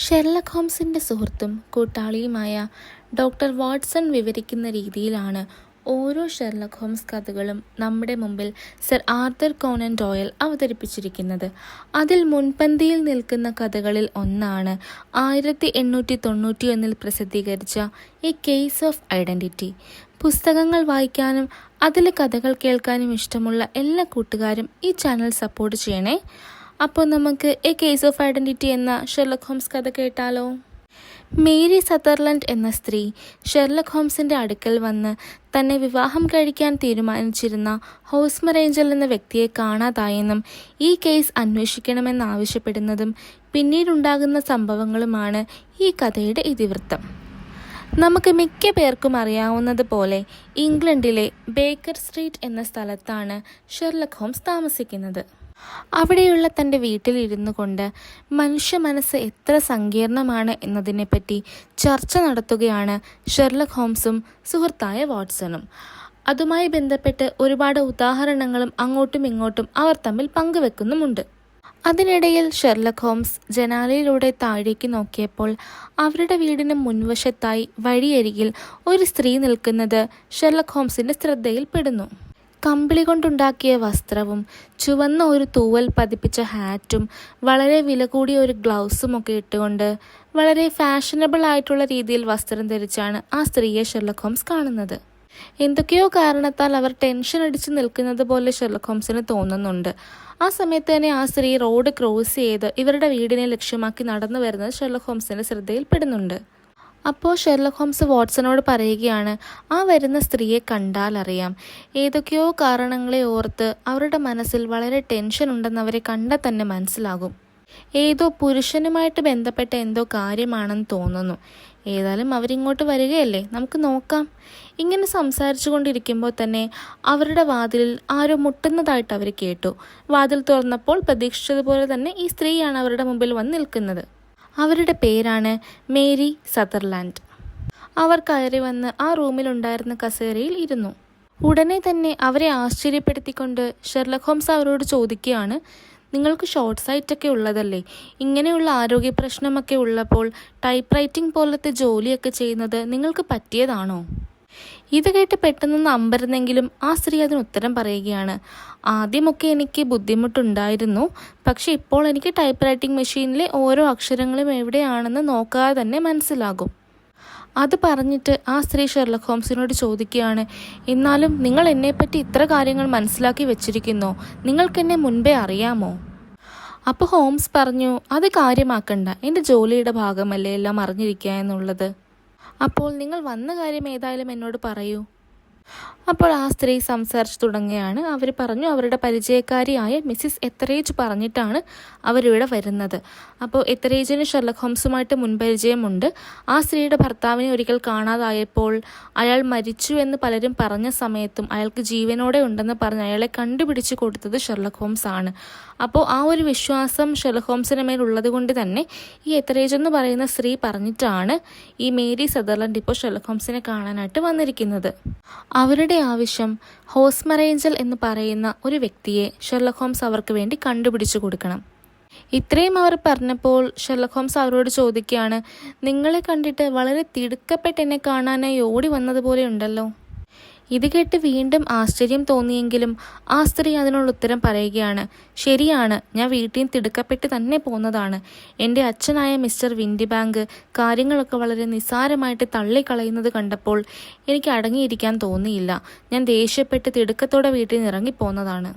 Sherlock ഹോംസിൻ്റെ സുഹൃത്തും കൂട്ടാളിയുമായ doctor Watson വിവരിക്കുന്ന രീതിയിലാണ് ഓരോ ഷെർലക് ഹോംസ് കഥകളും നമ്മുടെ മുമ്പിൽ സർ ആർതർ കോനൻ ഡോയൽ അവതരിപ്പിച്ചിരിക്കുന്നത്. അതിൽ മുൻപന്തിയിൽ നിൽക്കുന്ന കഥകളിൽ ഒന്നാണ് 1891 പ്രസിദ്ധീകരിച്ച എ കേസ് ഓഫ് ഐഡൻറ്റിറ്റി. പുസ്തകങ്ങൾ വായിക്കാനും അതിലെ കഥകൾ കേൾക്കാനും ഇഷ്ടമുള്ള എല്ലാ കൂട്ടുകാരും ഈ ചാനൽ സപ്പോർട്ട് ചെയ്യണേ. അപ്പോൾ നമുക്ക് എ കേസ് ഓഫ് ഐഡൻറ്റിറ്റി എന്ന ഷെർലക് ഹോംസ് കഥ കേട്ടാലോ. മേരി സതർലൻഡ് എന്ന സ്ത്രീ ഷെർലക് ഹോംസിൻ്റെ അടുക്കൽ വന്ന് തന്നെ വിവാഹം കഴിക്കാൻ തീരുമാനിച്ചിരുന്ന ഹോസ്മർ ഏഞ്ചൽ എന്ന വ്യക്തിയെ കാണാതായെന്നും ഈ കേസ് അന്വേഷിക്കണമെന്നാവശ്യപ്പെടുന്നതും പിന്നീടുണ്ടാകുന്ന സംഭവങ്ങളുമാണ് ഈ കഥയുടെ ഇതിവൃത്തം. നമുക്ക് മിക്ക പേർക്കും അറിയാവുന്നതുപോലെ ഇംഗ്ലണ്ടിലെ ബേക്കർ സ്ട്രീറ്റ് എന്ന സ്ഥലത്താണ് ഷെർലക് ഹോംസ് താമസിക്കുന്നത്. അവിടെയുള്ള തൻ്റെ വീട്ടിലിരുന്നു കൊണ്ട് മനുഷ്യ മനസ്സ് എത്ര സങ്കീർണമാണ് എന്നതിനെപ്പറ്റി ചർച്ച നടത്തുകയാണ് ഷെർലക് ഹോംസും സുഹൃത്തായ വാട്സണും. അതുമായി ബന്ധപ്പെട്ട് ഒരുപാട് ഉദാഹരണങ്ങളും അങ്ങോട്ടും ഇങ്ങോട്ടും അവർ തമ്മിൽ പങ്കുവെക്കുന്നുമുണ്ട്. അതിനിടയിൽ ഷെർലക് ഹോംസ് ജനാലയിലൂടെ താഴേക്ക് നോക്കിയപ്പോൾ അവരുടെ വീടിന് മുൻവശത്തായി വഴിയരികിൽ ഒരു സ്ത്രീ നിൽക്കുന്നത് ഷെർലക് ഹോംസിൻ്റെ ശ്രദ്ധയിൽപ്പെടുന്നു. കമ്പിളി കൊണ്ടുണ്ടാക്കിയ വസ്ത്രവും ചുവന്ന ഒരു തൂവൽ പതിപ്പിച്ച ഹാറ്റും വളരെ വില കൂടിയ ഒരു ഗ്ലൗസും ഒക്കെ ഇട്ടുകൊണ്ട് വളരെ ഫാഷനബിൾ ആയിട്ടുള്ള രീതിയിൽ വസ്ത്രം ധരിച്ചാണ് ആ സ്ത്രീയെ ഷെർലക് ഹോംസ് കാണുന്നത്. എന്തൊക്കെയോ കാരണത്താൽ അവർ ടെൻഷൻ അടിച്ച് നിൽക്കുന്നത് പോലെ ഷെർലക് ഹോംസിന് തോന്നുന്നുണ്ട്. ആ സമയത്ത് തന്നെ ആ സ്ത്രീ റോഡ് ക്രോസ് ചെയ്ത് ഇവരുടെ വീടിനെ ലക്ഷ്യമാക്കി നടന്നു വരുന്നത് ഷെർലക് ഹോംസിൻ്റെ ശ്രദ്ധയിൽപ്പെടുന്നുണ്ട്. അപ്പോൾ ഷെർലക് ഹോംസ് വാട്സണോട് പറയുകയാണ്, ആ വരുന്ന സ്ത്രീയെ കണ്ടാൽ അറിയാം, ഏതൊക്കെയോ കാരണങ്ങളെ ഓർത്ത് അവരുടെ മനസ്സിൽ വളരെ ടെൻഷൻ ഉണ്ടെന്ന് അവരെ കണ്ടാൽ തന്നെ മനസ്സിലാകും. ഏതോ പുരുഷനുമായിട്ട് ബന്ധപ്പെട്ട എന്തോ കാര്യമാണെന്ന് തോന്നുന്നു. ഏതായാലും അവരിങ്ങോട്ട് വരികയല്ലേ, നമുക്ക് നോക്കാം. ഇങ്ങനെ സംസാരിച്ചു കൊണ്ടിരിക്കുമ്പോൾ തന്നെ അവരുടെ വാതിലിൽ ആരോ മുട്ടുന്നതായിട്ട് അവർ കേട്ടു. വാതിൽ തുറന്നപ്പോൾ പ്രതീക്ഷിച്ചതുപോലെ തന്നെ ഈ സ്ത്രീയാണ് അവരുടെ മുമ്പിൽ വന്ന് നിൽക്കുന്നത്. അവരുടെ പേരാണ് മേരി സതർലാൻഡ്. അവർ കയറി വന്ന് ആ റൂമിലുണ്ടായിരുന്ന കസേരയിൽ ഇരുന്നു. ഉടനെ തന്നെ അവരെ ആശ്ചര്യപ്പെടുത്തിക്കൊണ്ട് ഷെർലക് ഹോംസ് അവരോട് ചോദിക്കുകയാണ്, നിങ്ങൾക്ക് ഷോർട്ട് സൈറ്റ് ഒക്കെ ഉള്ളതല്ലേ, ഇങ്ങനെയുള്ള ആരോഗ്യ പ്രശ്നമൊക്കെ ഉള്ളപ്പോൾ ടൈപ്പ് റൈറ്റിംഗ് പോലത്തെ ജോലിയൊക്കെ ചെയ്യുന്നത് നിങ്ങൾക്ക് പറ്റിയതാണോ? ഇത് കേട്ട് പെട്ടെന്ന് അമ്പരുന്നെങ്കിലും ആ സ്ത്രീ അതിന് ഉത്തരം പറയുകയാണ്, ആദ്യമൊക്കെ എനിക്ക് ബുദ്ധിമുട്ടുണ്ടായിരുന്നു, പക്ഷെ ഇപ്പോൾ എനിക്ക് ടൈപ്പ് റൈറ്റിംഗ് മെഷീനിലെ ഓരോ അക്ഷരങ്ങളും എവിടെയാണെന്ന് നോക്കാതെ തന്നെ മനസ്സിലാകും. അത് പറഞ്ഞിട്ട് ആ സ്ത്രീ ഷെർലക് ഹോംസിനോട് ചോദിക്കുകയാണ്, എന്നാലും നിങ്ങൾ എന്നെപ്പറ്റി ഇത്ര കാര്യങ്ങൾ മനസ്സിലാക്കി വെച്ചിരിക്കുന്നോ, നിങ്ങൾക്കെന്നെ മുൻപേ അറിയാമോ? അപ്പോൾ ഹോംസ് പറഞ്ഞു, അത് കാര്യമാക്കണ്ട, എൻ്റെ ജോലിയുടെ ഭാഗമല്ലേ എല്ലാം അറിഞ്ഞിരിക്കുക എന്നുള്ളത്. അപ്പോൾ നിങ്ങൾ വന്ന കാര്യം ഏതായാലും എന്നോട് പറയൂ. അപ്പോൾ ആ സ്ത്രീ സംസാരിച്ചു തുടങ്ങുകയാണ്. അവർ പറഞ്ഞു, അവരുടെ പരിചയക്കാരിയായ മിസ്സിസ് എത്തറേജ് പറഞ്ഞിട്ടാണ് അവരിവിടെ വരുന്നത്. അപ്പോൾ എത്തറേജിന് ഷെർലക് ഹോംസുമായിട്ട് മുൻപരിചയമുണ്ട്. ആ സ്ത്രീയുടെ ഭർത്താവിനെ ഒരിക്കൽ കാണാതായപ്പോൾ അയാൾ മരിച്ചു എന്ന് പലരും പറഞ്ഞ സമയത്തും അയാൾക്ക് ജീവനോടെ ഉണ്ടെന്ന് പറഞ്ഞ് അയാളെ കണ്ടുപിടിച്ച് കൊടുത്തത് ഷെർലക് ഹോംസ് ആണ്. അപ്പോൾ ആ ഒരു വിശ്വാസം ഷെർലക് ഹോംസിന് മേലുള്ളത് കൊണ്ട് തന്നെ ഈ എത്തറേജ് എന്ന് പറയുന്ന സ്ത്രീ പറഞ്ഞിട്ടാണ് ഈ മേരി സതർലൻഡ് ഇപ്പോൾ ഷെർലക് ഹോംസിനെ കാണാനായിട്ട് വന്നിരിക്കുന്നത്. അവരുടെ ആവശ്യം ഹോസ്മർ ഏഞ്ചൽ എന്ന് പറയുന്ന ഒരു വ്യക്തിയെ ഷെർലക് ഹോംസ് അവർക്ക് വേണ്ടി കണ്ടുപിടിച്ചു കൊടുക്കണം. ഇത്രയും അവർ പറഞ്ഞപ്പോൾ ഷെർലക് ഹോംസ് അവരോട് ചോദിക്കുകയാണ്, നിങ്ങളെ കണ്ടിട്ട് വളരെ തിടുക്കപ്പെട്ട് എന്നെ കാണാനായി ഓടി വന്നതുപോലെ ഉണ്ടല്ലോ. ഇത് കേട്ട് വീണ്ടും ആശ്ചര്യം തോന്നിയെങ്കിലും ആ സ്ത്രീ അതിനുള്ള ഉത്തരം പറയുകയാണ്, ശരിയാണ്, ഞാൻ വീട്ടിൽ നിന്ന് തിടുക്കപ്പെട്ട് തന്നെ പോന്നതാണ്. എൻ്റെ അച്ഛനായ മിസ്റ്റർ വിൻഡിബാങ്ക് കാര്യങ്ങളൊക്കെ വളരെ നിസ്സാരമായിട്ട് തള്ളിക്കളയുന്നത് കണ്ടപ്പോൾ എനിക്ക് അടങ്ങിയിരിക്കാൻ തോന്നിയില്ല. ഞാൻ ദേഷ്യപ്പെട്ട് തിടുക്കത്തോടെ വീട്ടിൽ നിന്ന് ഇറങ്ങിപ്പോന്നതാണ്.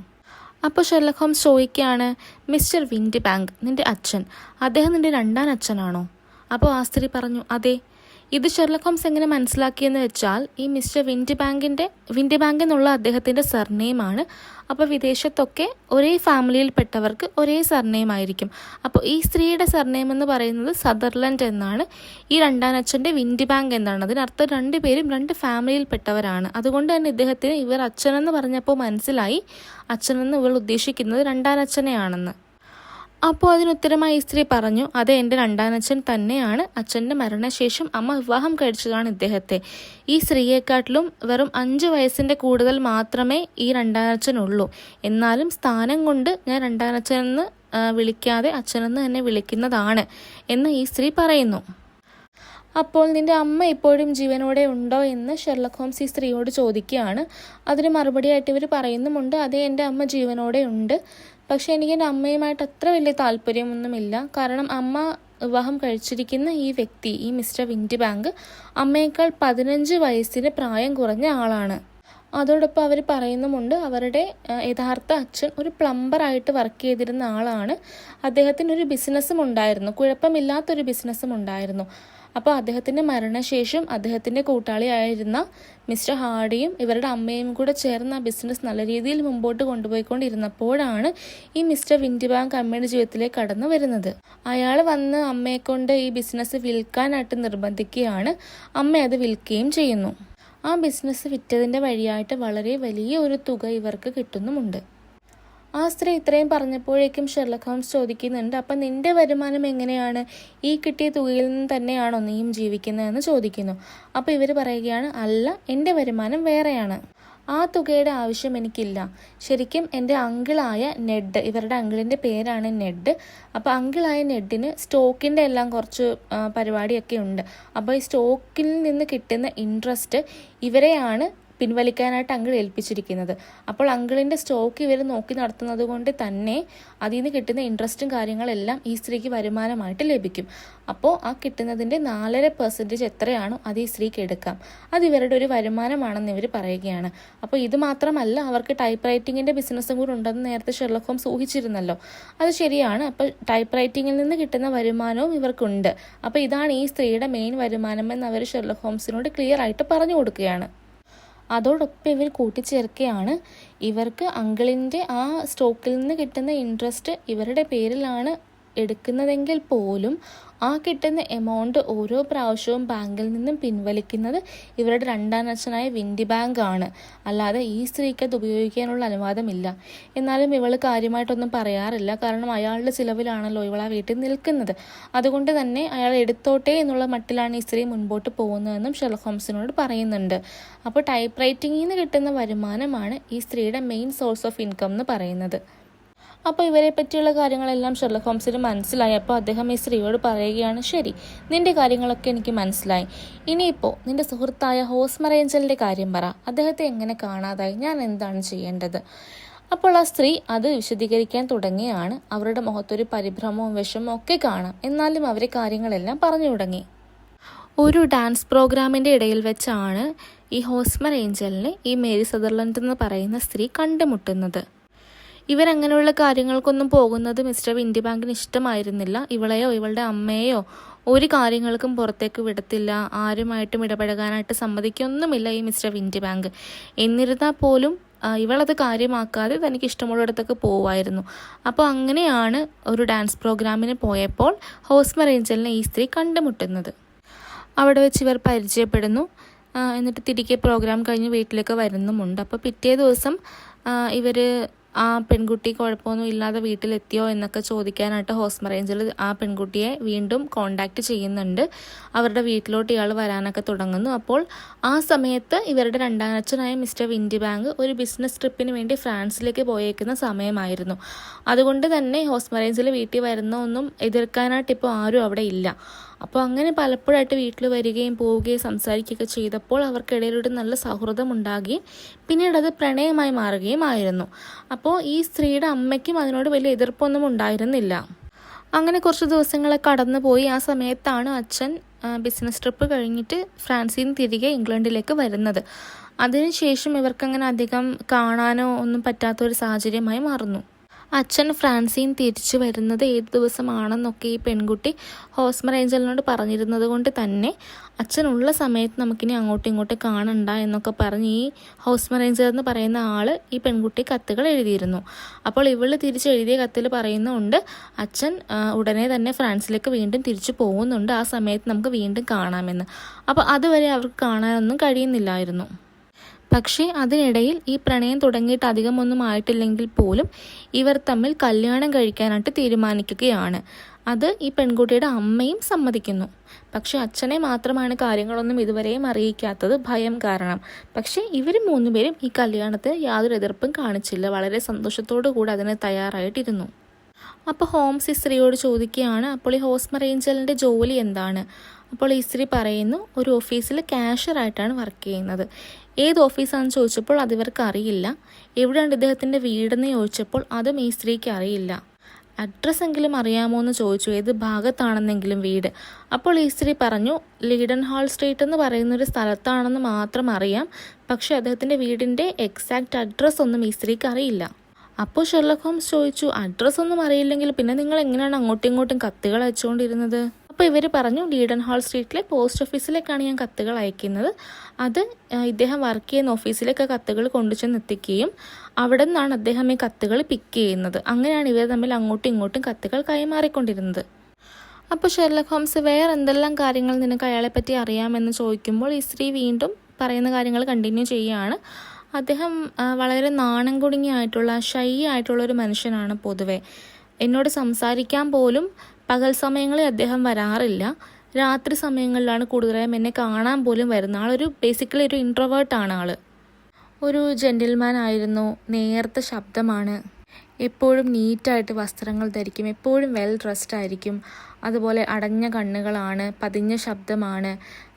അപ്പോൾ ഷെർലക് ഹോംസ് ചോദിക്കുകയാണ്, മിസ്റ്റർ വിൻഡിബാങ്ക് നിൻ്റെ അച്ഛൻ, അദ്ദേഹം നിൻ്റെ രണ്ടാം അച്ഛനാണോ? അപ്പോൾ ആ സ്ത്രീ പറഞ്ഞു, അതെ. ഇത് ഷെർലക് ഹോംസ് എങ്ങനെ മനസ്സിലാക്കിയെന്ന് വെച്ചാൽ ഈ മിസ്റ്റർ വിൻഡിബാങ്ക് എന്നുള്ള അദ്ദേഹത്തിൻ്റെ സർനെയിമാണ്. അപ്പോൾ വിദേശത്തൊക്കെ ഒരേ ഫാമിലിയിൽപ്പെട്ടവർക്ക് ഒരേ സർനെയിം ആയിരിക്കും. അപ്പോൾ ഈ സ്ത്രീയുടെ സർനെയിം എന്ന് പറയുന്നത് സതർലൻഡ് എന്നാണ്, ഈ രണ്ടാം അച്ഛൻ്റെ വിൻഡിബാങ്ക് എന്നാണ്. അതിനർത്ഥം രണ്ടുപേരും രണ്ട് ഫാമിലിയിൽപ്പെട്ടവരാണ്. അതുകൊണ്ട് തന്നെ ഇദ്ദേഹത്തിന് ഇവർ അച്ഛനെന്ന് പറഞ്ഞപ്പോൾ മനസ്സിലായി അച്ഛനെന്ന് ഇവർ ഉദ്ദേശിക്കുന്നത് രണ്ടാം അച്ഛനെയാണെന്ന്. അപ്പോൾ അതിനുത്തരമായി ഈ സ്ത്രീ പറഞ്ഞു, അതെ, എൻ്റെ രണ്ടാനച്ഛൻ തന്നെയാണ്. അച്ഛൻ്റെ മരണശേഷം അമ്മ വിവാഹം കഴിച്ചതാണ് ഇദ്ദേഹത്തെ. ഈ സ്ത്രീയെക്കാട്ടിലും വെറും 5 വയസ്സിൻ്റെ കൂടുതൽ മാത്രമേ ഈ രണ്ടാനച്ഛനുള്ളൂ. എന്നാലും സ്ഥാനം കൊണ്ട് ഞാൻ രണ്ടാനച്ഛനെന്ന് വിളിക്കാതെ അച്ഛനെന്ന് തന്നെ വിളിക്കുന്നതാണ് എന്ന് ഈ സ്ത്രീ പറയുന്നു. അപ്പോൾ നിന്റെ അമ്മ ഇപ്പോഴും ജീവനോടെ ഉണ്ടോ എന്ന് ഷെർലക് ഹോംസ് ഈ സ്ത്രീയോട് ചോദിക്കുകയാണ്. അതിന് മറുപടിയായിട്ട് ഇവർ പറയുന്നുമുണ്ട്, അതെ എൻ്റെ അമ്മ ജീവനോടെ ഉണ്ട്, പക്ഷേ എനിക്ക് എൻ്റെ അമ്മയുമായിട്ട് അത്ര വലിയ താല്പര്യമൊന്നുമില്ല. കാരണം അമ്മ വിവാഹം കഴിച്ചിരിക്കുന്ന ഈ വ്യക്തി, ഈ മിസ്റ്റർ വിൻഡിബാങ്ക്, അമ്മയേക്കാൾ 15 വയസ്സിന് പ്രായം കുറഞ്ഞ ആളാണ്. അതോടൊപ്പം അവർ പറയുന്നുമുണ്ട്, അവരുടെ യഥാർത്ഥ അച്ഛൻ ഒരു പ്ലംബറായിട്ട് വർക്ക് ചെയ്തിരുന്ന ആളാണ്. അദ്ദേഹത്തിന് ഒരു ബിസിനസ്സും ഉണ്ടായിരുന്നു, കുഴപ്പമില്ലാത്തൊരു ബിസിനസ്സും ഉണ്ടായിരുന്നു. അപ്പോൾ അദ്ദേഹത്തിൻ്റെ മരണശേഷം അദ്ദേഹത്തിൻ്റെ കൂട്ടാളിയായിരുന്ന മിസ്റ്റർ ഹാർഡിയും ഇവരുടെ അമ്മയും കൂടെ ചേർന്ന് ആ ബിസിനസ് നല്ല രീതിയിൽ മുമ്പോട്ട് കൊണ്ടുപോയിക്കൊണ്ടിരുന്നപ്പോഴാണ് ഈ മിസ്റ്റർ വിൻഡിബാങ്ക് അമ്മയുടെ ജീവിതത്തിലേക്ക് കടന്നു വരുന്നത്. അയാൾ വന്ന് അമ്മയെക്കൊണ്ട് ഈ ബിസിനസ് വിൽക്കാനായിട്ട് നിർബന്ധിക്കുകയാണ്. അമ്മ അത് വിൽക്കുകയും ചെയ്യുന്നു. ആ ബിസിനസ് വിറ്റതിൻ്റെ വഴിയായിട്ട് വളരെ വലിയ ഒരു തുക ഇവർക്ക് കിട്ടുന്നുമുണ്ട്. ആ സ്ത്രീ ഇത്രയും പറഞ്ഞപ്പോഴേക്കും ഷെർലക് ഹോംസ് ചോദിക്കുന്നുണ്ട്, അപ്പം നിന്റെ വരുമാനം എങ്ങനെയാണ്? ഈ കിട്ടിയ തുകയിൽ നിന്ന് തന്നെയാണോ നീയും ജീവിക്കുന്നതെന്ന് ചോദിക്കുന്നു. അപ്പോൾ ഇവർ പറയുകയാണ്, അല്ല, എൻ്റെ വരുമാനം വേറെയാണ്, ആ തുകയുടെ ആവശ്യം എനിക്കില്ല. ശരിക്കും എൻ്റെ അങ്കിളായ നെഡ്, ഇവരുടെ അങ്കിളിൻ്റെ പേരാണ് നെഡ്. അപ്പോൾ അങ്കിളായ നെഡിന് സ്റ്റോക്കിൻ്റെ എല്ലാം കുറച്ച് പരിപാടിയൊക്കെ ഉണ്ട്. അപ്പോൾ ഈ സ്റ്റോക്കിൽ നിന്ന് കിട്ടുന്ന ഇൻട്രസ്റ്റ് ഇവരെയാണ് പിൻവലിക്കാനായിട്ട് അങ്കിൾ ഏൽപ്പിച്ചിരിക്കുന്നത്. അപ്പോൾ അങ്കിളിൻ്റെ സ്റ്റോക്ക് ഇവർ നോക്കി നടത്തുന്നത് കൊണ്ട് തന്നെ അതിൽ നിന്ന് കിട്ടുന്ന ഇൻട്രസ്റ്റും കാര്യങ്ങളെല്ലാം ഈ സ്ത്രീക്ക് വരുമാനമായിട്ട് ലഭിക്കും. അപ്പോൾ ആ കിട്ടുന്നതിൻ്റെ 4.5% എത്രയാണോ അത് ഈ സ്ത്രീക്ക് എടുക്കാം. അത് ഇവരുടെ ഒരു വരുമാനമാണെന്ന് ഇവർ പറയുകയാണ്. അപ്പോൾ ഇത് മാത്രമല്ല, അവർക്ക് ടൈപ്പ് റൈറ്റിങ്ങിൻ്റെ ബിസിനസ്സും കൂടെ ഉണ്ടെന്ന് നേരത്തെ ഷെർലക് ഹോംസ് ഊഹിച്ചിരുന്നല്ലോ. അത് ശരിയാണ്. അപ്പോൾ ടൈപ്പ് റൈറ്റിങ്ങിൽ നിന്ന് കിട്ടുന്ന വരുമാനവും ഇവർക്കുണ്ട്. അപ്പോൾ ഇതാണ് ഈ സ്ത്രീയുടെ മെയിൻ വരുമാനം എന്ന് അവർ ഷെർലക് ഹോംസിനോട് ക്ലിയർ ആയിട്ട് പറഞ്ഞു കൊടുക്കുകയാണ്. അതോടൊപ്പം ഇവർ കൂട്ടിച്ചേർക്കുകയാണ്, ഇവർക്ക് അങ്കിളിൻ്റെ ആ സ്റ്റോക്കിൽ നിന്ന് കിട്ടുന്ന ഇൻട്രസ്റ്റ് ഇവരുടെ പേരിലാണ് എടുക്കുന്നതെങ്കിൽ പോലും ആ കിട്ടുന്ന എമൗണ്ട് ഓരോ പ്രാവശ്യവും ബാങ്കിൽ നിന്നും പിൻവലിക്കുന്നത് ഇവരുടെ രണ്ടാം അച്ഛനായ വിൻഡിബാങ്ക് ആണ്. അല്ലാതെ ഈ സ്ത്രീക്ക് അത് ഉപയോഗിക്കാനുള്ള അനുവാദമില്ല. എന്നാലും ഇവൾ കാര്യമായിട്ടൊന്നും പറയാറില്ല. കാരണം അയാളുടെ ചിലവിലാണല്ലോ ഇവൾ ആ വീട്ടിൽ നിൽക്കുന്നത്. അതുകൊണ്ട് തന്നെ അയാൾ എടുത്തോട്ടെ എന്നുള്ള മട്ടിലാണ് ഈ സ്ത്രീ മുൻപോട്ട് പോകുന്നതെന്നും ഷെർലക് ഹോംസിനോട് പറയുന്നുണ്ട്. അപ്പോൾ ടൈപ്പ് റൈറ്റിംഗിൽ നിന്ന് കിട്ടുന്ന വരുമാനമാണ് ഈ സ്ത്രീയുടെ മെയിൻ സോഴ്സ് ഓഫ് ഇൻകം എന്ന് പറയുന്നത്. അപ്പോൾ ഇവരെ പറ്റിയുള്ള കാര്യങ്ങളെല്ലാം ഷെർലക് ഹോംസിന് മനസ്സിലായി. അപ്പോൾ അദ്ദേഹം ഈ സ്ത്രീയോട് പറയുകയാണ്, ശരി, നിന്റെ കാര്യങ്ങളൊക്കെ എനിക്ക് മനസ്സിലായി. ഇനിയിപ്പോൾ നിന്റെ സുഹൃത്തായ ഹോസ്മർ ഏഞ്ചലിൻ്റെ കാര്യം പറ. അദ്ദേഹത്തെ എങ്ങനെ കാണാതായി? ഞാൻ എന്താണ് ചെയ്യേണ്ടത്? അപ്പോൾ ആ സ്ത്രീ അത് വിശദീകരിക്കാൻ തുടങ്ങിയാണ്. അവരുടെ മുഖത്തൊരു പരിഭ്രമവും വിഷമവും ഒക്കെ കാണാം. എന്നാലും അവരെ കാര്യങ്ങളെല്ലാം പറഞ്ഞു തുടങ്ങി. ഒരു ഡാൻസ് പ്രോഗ്രാമിൻ്റെ ഇടയിൽ വെച്ചാണ് ഈ ഹോസ്മർ ഏഞ്ചലിനെ ഈ മേരി സദർലൻഡ് എന്ന് പറയുന്ന സ്ത്രീ കണ്ടുമുട്ടുന്നത്. ഇവരങ്ങനെയുള്ള കാര്യങ്ങൾക്കൊന്നും പോകുന്നത് മിസ്റ്റർ വിൻഡിബാങ്കിന് ഇഷ്ടമായിരുന്നില്ല. ഇവളെയോ ഇവളുടെ അമ്മയെയോ ഒരു കാര്യങ്ങൾക്കും പുറത്തേക്ക് വിടത്തില്ല, ആരുമായിട്ടും ഇടപഴകാനായിട്ട് സമ്മതിക്കൊന്നുമില്ല ഈ മിസ്റ്റർ വിൻഡിബാങ്ക്. എന്നിരുന്നാൽ പോലും ഇവളത് കാര്യമാക്കാതെ തനിക്ക് ഇഷ്ടമുള്ളിടത്തൊക്കെ പോവായിരുന്നു. അപ്പോൾ അങ്ങനെയാണ് ഒരു ഡാൻസ് പ്രോഗ്രാമിന് പോയപ്പോൾ ഹോസ്മർ ഏഞ്ചലിനെ ഈ സ്ത്രീ കണ്ടുമുട്ടുന്നത്. അവിടെ വെച്ച് ഇവർ പരിചയപ്പെടുന്നു. എന്നിട്ട് തിരികെ പ്രോഗ്രാം കഴിഞ്ഞ് വീട്ടിലേക്ക് വരുന്നുമുണ്ട്. അപ്പോൾ പിറ്റേ ദിവസം ഇവർ ആ പെൺകുട്ടി കുഴപ്പമൊന്നും ഇല്ലാതെ വീട്ടിലെത്തിയോ എന്നൊക്കെ ചോദിക്കാനായിട്ട് ഹോസ്മർ ഏഞ്ചൽ ആ പെൺകുട്ടിയെ വീണ്ടും കോണ്ടാക്ട് ചെയ്യുന്നുണ്ട്. അവരുടെ വീട്ടിലോട്ട് ഇയാൾ വരാനൊക്കെ തുടങ്ങുന്നു. അപ്പോൾ ആ സമയത്ത് ഇവരുടെ രണ്ടാം അച്ഛനായ മിസ്റ്റർ വിൻഡിബാങ്ക് ഒരു ബിസിനസ് ട്രിപ്പിന് വേണ്ടി ഫ്രാൻസിലേക്ക് പോയേക്കുന്ന സമയമായിരുന്നു. അതുകൊണ്ട് തന്നെ ഹോസ്മർ ഏഞ്ചൽ വീട്ടിൽ വരുന്നൊന്നും എതിർക്കാനായിട്ട് ഇപ്പോൾ ആരും അവിടെ ഇല്ല. അപ്പോൾ അങ്ങനെ പലപ്പോഴായിട്ട് വീട്ടിൽ വരികയും പോവുകയും സംസാരിക്കുകയൊക്കെ ചെയ്തപ്പോൾ അവർക്കിടയിലൊരു നല്ല സൗഹൃദം ഉണ്ടാകുകയും പിന്നീട് അത് പ്രണയമായി മാറുകയും ആയിരുന്നു. അപ്പോൾ ഈ സ്ത്രീയുടെ അമ്മയ്ക്കും അതിനോട് വലിയ എതിർപ്പൊന്നും ഉണ്ടായിരുന്നില്ല. അങ്ങനെ കുറച്ച് ദിവസങ്ങളെ കടന്നു പോയി. ആ സമയത്താണ് അച്ഛൻ ബിസിനസ് ട്രിപ്പ് കഴിഞ്ഞിട്ട് ഫ്രാൻസിൽ നിന്ന് തിരികെ ഇംഗ്ലണ്ടിലേക്ക് വരുന്നത്. അതിനുശേഷം ഇവർക്കങ്ങനെ അധികം കാണാനോ ഒന്നും പറ്റാത്തൊരു സാഹചര്യമായി മാറുന്നു. അച്ഛൻ ഫ്രാൻസിൽ നിന്ന് തിരിച്ചു വരുന്നത് ഏത് ദിവസമാണെന്നൊക്കെ ഈ പെൺകുട്ടി ഹോസ്മർ ഏഞ്ചലിനോട് പറഞ്ഞിരുന്നത് കൊണ്ട് തന്നെ അച്ഛനുള്ള സമയത്ത് നമുക്കിനി അങ്ങോട്ടും ഇങ്ങോട്ടും കാണണ്ട എന്നൊക്കെ പറഞ്ഞ് ഈ ഹോസ്മർ ഏഞ്ചൽ എന്ന് പറയുന്ന ആൾ ഈ പെൺകുട്ടി കത്തുകൾ എഴുതിയിരുന്നു. അപ്പോൾ ഇവൾ തിരിച്ചെഴുതിയ കത്തിൽ പറയുന്നുണ്ട്, അച്ഛൻ ഉടനെ തന്നെ ഫ്രാൻസിലേക്ക് വീണ്ടും തിരിച്ചു പോകുന്നുണ്ട്, ആ സമയത്ത് നമുക്ക് വീണ്ടും കാണാമെന്ന്. അപ്പോൾ അതുവരെ അവർക്ക് കാണാനൊന്നും കഴിയുന്നില്ലായിരുന്നു. പക്ഷേ അതിനിടയിൽ ഈ പ്രണയം തുടങ്ങിയിട്ട് അധികമൊന്നും ആയിട്ടില്ലെങ്കിൽ പോലും ഇവർ തമ്മിൽ കല്യാണം കഴിക്കാനായിട്ട് തീരുമാനിക്കുകയാണ്. അത് ഈ പെൺകുട്ടിയുടെ അമ്മയും സമ്മതിക്കുന്നു. പക്ഷെ അച്ഛനെ മാത്രമാണ് കാര്യങ്ങളൊന്നും ഇതുവരെയും അറിയിക്കാത്തത്, ഭയം കാരണം. പക്ഷേ ഇവർ 3 പേരും ഈ കല്യാണത്തിന് യാതൊരു എതിർപ്പും കാണിച്ചില്ല. വളരെ സന്തോഷത്തോടു കൂടി അതിന് തയ്യാറായിട്ടിരുന്നു. അപ്പോൾ ഹോംസ് ഈ സ്ത്രീയോട് ചോദിക്കുകയാണ്, അപ്പോൾ ഈ ഹോസ്മർ ഏഞ്ചലിൻ്റെ ജോലി എന്താണ്? അപ്പോൾ ഈ സ്ത്രീ പറയുന്നു, ഒരു ഓഫീസിൽ ക്യാഷ്യറായിട്ടാണ് വർക്ക് ചെയ്യുന്നത്. ഏത് ഓഫീസാണെന്ന് ചോദിച്ചപ്പോൾ അത് ഇവർക്ക് അറിയില്ല. എവിടെയാണ് ഇദ്ദേഹത്തിൻ്റെ വീടെന്ന് ചോദിച്ചപ്പോൾ അതും ഈ സ്ത്രീക്ക് അറിയില്ല. അഡ്രസ്സ് എങ്കിലും അറിയാമോ എന്ന് ചോദിച്ചു, ഏത് ഭാഗത്താണെന്നെങ്കിലും വീട്. അപ്പോൾ ഈ സ്ത്രീ പറഞ്ഞു, ലീഡൻ ഹാൾ സ്ട്രീറ്റ് എന്ന് പറയുന്നൊരു സ്ഥലത്താണെന്ന് മാത്രം അറിയാം, പക്ഷേ അദ്ദേഹത്തിൻ്റെ വീടിൻ്റെ എക്സാക്റ്റ് അഡ്രസ്സ് ഒന്നും ഈ സ്ത്രീക്ക് അറിയില്ല. അപ്പോൾ ഷെർലക് ഹോംസ് ചോദിച്ചു, അഡ്രസ്സ് ഒന്നും അറിയില്ലെങ്കിൽ പിന്നെ നിങ്ങൾ എങ്ങനെയാണ് അങ്ങോട്ടും ഇങ്ങോട്ടും കത്തുകൾ അയച്ചുകൊണ്ടിരുന്നത്? അപ്പോൾ ഇവർ പറഞ്ഞു, ലീഡൻ ഹാൾ സ്ട്രീറ്റിലെ പോസ്റ്റ് ഓഫീസിലേക്കാണ് ഞാൻ കത്തുകൾ അയക്കുന്നത്. അത് ഇദ്ദേഹം വർക്ക് ചെയ്യുന്ന ഓഫീസിലേക്ക് കത്തുകൾ കൊണ്ടുചെന്ന് എത്തിക്കുകയും അവിടെ നിന്നാണ് അദ്ദേഹം ഈ കത്തുകൾ പിക്ക് ചെയ്യുന്നത്. അങ്ങനെയാണ് ഇവർ തമ്മിൽ അങ്ങോട്ടും ഇങ്ങോട്ടും കത്തുകൾ കൈമാറിക്കൊണ്ടിരുന്നത്. അപ്പോൾ ഷെർലക് ഹോംസ്, വേറെ എന്തെല്ലാം കാര്യങ്ങൾ നിനക്ക് അയാളെ പറ്റി അറിയാമെന്ന് ചോദിക്കുമ്പോൾ ഈ സ്ത്രീ വീണ്ടും പറയുന്ന കാര്യങ്ങൾ കണ്ടിന്യൂ ചെയ്യുകയാണ്. അദ്ദേഹം വളരെ നാണം കുടുങ്ങിയായിട്ടുള്ള ഷൈ ആയിട്ടുള്ള ഒരു മനുഷ്യനാണ്. പൊതുവെ എന്നോട് സംസാരിക്കാൻ പോലും പകൽ സമയങ്ങളിൽ അദ്ദേഹം വരാറില്ല. രാത്രി സമയങ്ങളിലാണ് കൂടുതലായും എന്നെ കാണാൻ പോലും വരുന്ന ആളൊരു ബേസിക്കലി ഒരു ഇൻട്രോവേർട്ടാണ് ആൾ. ഒരു ജെന്റിൽമാൻ ആയിരുന്നു, നേർത്ത ശബ്ദമാണ്, എപ്പോഴും നീറ്റായിട്ട് വസ്ത്രങ്ങൾ ധരിക്കും, എപ്പോഴും വെൽ ഡ്രസ്ഡ് ആയിരിക്കും, അതുപോലെ അടഞ്ഞ കണ്ണുകളാണ്, പതിഞ്ഞ ശബ്ദമാണ്,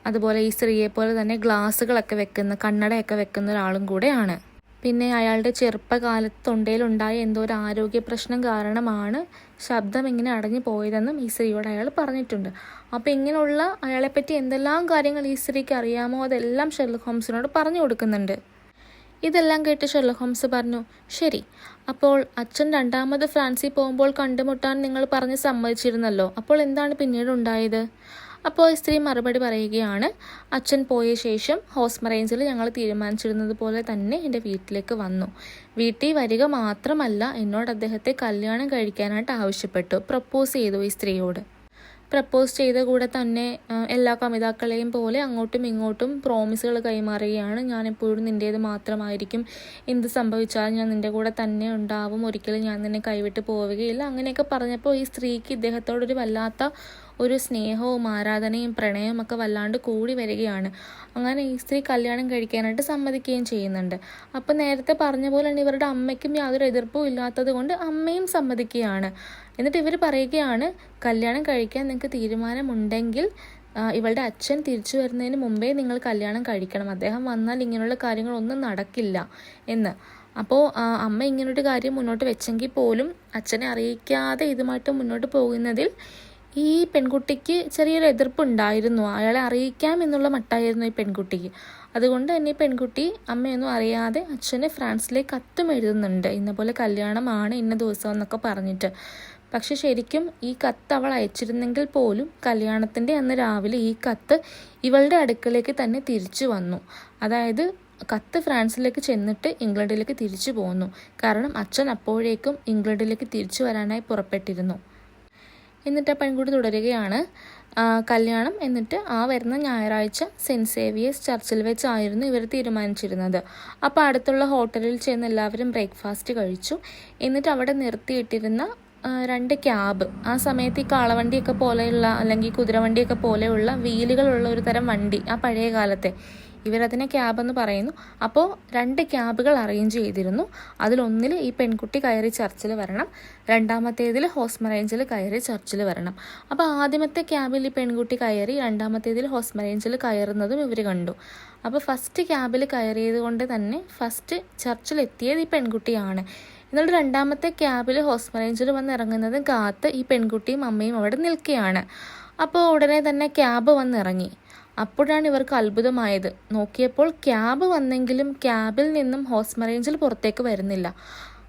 അതുപോലെ ഈ സ്ത്രീയെപ്പോലെ തന്നെ ഗ്ലാസ്സുകളൊക്കെ വെക്കുന്ന, കണ്ണടയൊക്കെ വെക്കുന്ന ഒരാളും കൂടെയാണ്. പിന്നെ അയാളുടെ ചെറുപ്പകാലത്ത് തൊണ്ടയിലുണ്ടായ എന്തോ ഒരു ആരോഗ്യ പ്രശ്നം കാരണമാണ് ശബ്ദം ഇങ്ങനെ അടഞ്ഞു പോയതെന്നും ഈ സ്ത്രീയോട് അയാൾ പറഞ്ഞിട്ടുണ്ട്. അപ്പോൾ ഇങ്ങനെയുള്ള അയാളെപ്പറ്റി എന്തെല്ലാം കാര്യങ്ങൾ ഈ സ്ത്രീക്ക് അറിയാമോ അതെല്ലാം ഷെർലക് ഹോംസിനോട് പറഞ്ഞു കൊടുക്കുന്നുണ്ട്. ഇതെല്ലാം കേട്ട് ഷെർലക് ഹോംസ് പറഞ്ഞു, ശരി, അപ്പോൾ അച്ഛൻ രണ്ടാമത് ഫ്രാൻസിൽ പോകുമ്പോൾ കണ്ടുമുട്ടാൻ നിങ്ങൾ പറഞ്ഞ് സമ്മതിച്ചിരുന്നല്ലോ, അപ്പോൾ എന്താണ് പിന്നീട് ഉണ്ടായത്? അപ്പോൾ സ്ത്രീ മറുപടി പറയുകയാണ്, അച്ഛൻ പോയ ശേഷം ഹോസ്മർ ഏഞ്ചൽ ഞങ്ങൾ തീരുമാനിച്ചിരുന്നത് പോലെ തന്നെ എൻ്റെ വീട്ടിലേക്ക് വന്നു. വീട്ടിൽ വരിക മാത്രമല്ല, എന്നോട് അദ്ദേഹത്തെ കല്യാണം കഴിക്കാനായിട്ട് ആവശ്യപ്പെട്ടു, പ്രപ്പോസ് ചെയ്തു. ഈ സ്ത്രീയോട് പ്രപ്പോസ് ചെയ്ത കൂടെ തന്നെ എല്ലാ കമിതാക്കളെയും പോലെ അങ്ങോട്ടും ഇങ്ങോട്ടും പ്രോമിസുകൾ കൈമാറുകയാണ്. ഞാനെപ്പോഴും നിൻ്റേത് മാത്രമായിരിക്കും, എന്ത് സംഭവിച്ചാലും ഞാൻ നിൻ്റെ കൂടെ തന്നെ ഉണ്ടാവും, ഒരിക്കലും ഞാൻ നിന്നെ കൈവിട്ട് പോവുകയില്ല, അങ്ങനെയൊക്കെ പറഞ്ഞപ്പോൾ ഈ സ്ത്രീക്ക് ഇദ്ദേഹത്തോടൊരു വല്ലാത്ത ഒരു സ്നേഹവും ആരാധനയും പ്രണയവും ഒക്കെ വല്ലാണ്ട് കൂടി വരികയാണ്. അങ്ങനെ ഈ സ്ത്രീ കല്യാണം കഴിക്കാനായിട്ട് സമ്മതിക്കുകയും ചെയ്യുന്നുണ്ട്. അപ്പം നേരത്തെ പറഞ്ഞ പോലെ തന്നെ ഇവരുടെ അമ്മയ്ക്കും യാതൊരു എതിർപ്പും ഇല്ലാത്തത് കൊണ്ട് അമ്മയും സമ്മതിക്കുകയാണ്. എന്നിട്ട് ഇവർ പറയുകയാണ്, കല്യാണം കഴിക്കാൻ നിങ്ങൾക്ക് തീരുമാനമുണ്ടെങ്കിൽ ഇവളുടെ അച്ഛൻ തിരിച്ചു വരുന്നതിന് മുമ്പേ നിങ്ങൾ കല്യാണം കഴിക്കണം, അദ്ദേഹം വന്നാൽ ഇങ്ങനെയുള്ള കാര്യങ്ങളൊന്നും നടക്കില്ല എന്ന്. അപ്പോൾ അമ്മ ഇങ്ങനൊരു കാര്യം മുന്നോട്ട് വെച്ചെങ്കിൽ പോലും അച്ഛനെ അറിയിക്കാതെ ഇതുമായിട്ട് മുന്നോട്ട് പോകുന്നതിൽ ഈ പെൺകുട്ടിക്ക് ചെറിയൊരു എതിർപ്പുണ്ടായിരുന്നു. അയാളെ അറിയിക്കാം എന്നുള്ള മട്ടായിരുന്നു ഈ പെൺകുട്ടിക്ക്. അതുകൊണ്ട് തന്നെ ഈ പെൺകുട്ടി അമ്മയൊന്നും അറിയാതെ അച്ഛന് ഫ്രാൻസിലേക്ക് കത്തും എഴുതുന്നുണ്ട്, ഇന്ന പോലെ കല്യാണമാണ് ഇന്ന ദിവസം എന്നൊക്കെ പറഞ്ഞിട്ട്. പക്ഷെ ശരിക്കും ഈ കത്ത് അവൾ അയച്ചിരുന്നെങ്കിൽ പോലും കല്യാണത്തിൻ്റെ അന്ന് രാവിലെ ഈ കത്ത് ഇവളുടെ അടുക്കലേക്ക് തന്നെ തിരിച്ചു വന്നു. അതായത് കത്ത് ഫ്രാൻസിലേക്ക് ചെന്നിട്ട് ഇംഗ്ലണ്ടിലേക്ക് തിരിച്ചു പോന്നു. കാരണം അച്ഛൻ അപ്പോഴേക്കും ഇംഗ്ലണ്ടിലേക്ക് തിരിച്ചു വരാനായി പുറപ്പെട്ടിരുന്നു. എന്നിട്ട് ആ പെൺകുട്ടി തുടരുകയാണ്, കല്യാണം എന്നിട്ട് ആ വരുന്ന ഞായറാഴ്ച സെൻറ്റ് സേവിയേഴ്സ് ചർച്ചിൽ വെച്ചായിരുന്നു ഇവർ തീരുമാനിച്ചിരുന്നത്. അപ്പോൾ അടുത്തുള്ള ഹോട്ടലിൽ ചെന്ന് എല്ലാവരും ബ്രേക്ക്ഫാസ്റ്റ് കഴിച്ചു. എന്നിട്ട് അവിടെ നിർത്തിയിട്ടിരുന്ന 2 ക്യാബ്, ആ സമയത്ത് ഈ കാളവണ്ടിയൊക്കെ പോലെയുള്ള അല്ലെങ്കിൽ കുതിരവണ്ടിയൊക്കെ പോലെയുള്ള വീലുകളുള്ള ഒരു തരം വണ്ടി, ആ പഴയ കാലത്തെ, ഇവരതിനെ ക്യാബെന്ന് പറയുന്നു. അപ്പോൾ 2 ക്യാബുകൾ അറേഞ്ച് ചെയ്തിരുന്നു. അതിലൊന്നിൽ ഈ പെൺകുട്ടി കയറി ചർച്ചിൽ വരണം, രണ്ടാമത്തേതിൽ ഹോസ്മർ ഏഞ്ചൽ കയറി ചർച്ചിൽ വരണം. അപ്പോൾ ആദ്യമത്തെ ക്യാബിൽ ഈ പെൺകുട്ടി കയറി, രണ്ടാമത്തേതിൽ ഹോസ്മർ ഏഞ്ചൽ കയറുന്നതും ഇവർ കണ്ടു. അപ്പോൾ ഫസ്റ്റ് ക്യാബിൽ കയറിയത് കൊണ്ട് തന്നെ ഫസ്റ്റ് ചർച്ചിലെത്തിയത് ഈ പെൺകുട്ടിയാണ്. എന്നിട്ട് രണ്ടാമത്തെ ക്യാബിൽ ഹോസ്മർ ഏഞ്ചൽ വന്ന് ഇറങ്ങുന്നതും കാത്ത് ഈ പെൺകുട്ടിയും അമ്മയും അവിടെ നിൽക്കുകയാണ്. അപ്പോൾ ഉടനെ തന്നെ ക്യാബ് വന്നിറങ്ങി. അപ്പോഴാണ് ഇവർക്ക് അത്ഭുതമായത്. നോക്കിയപ്പോൾ ക്യാബ് വന്നെങ്കിലും ക്യാബിൽ നിന്നും ഹോസ്മർ ഏഞ്ചൽ പുറത്തേക്ക് വരുന്നില്ല.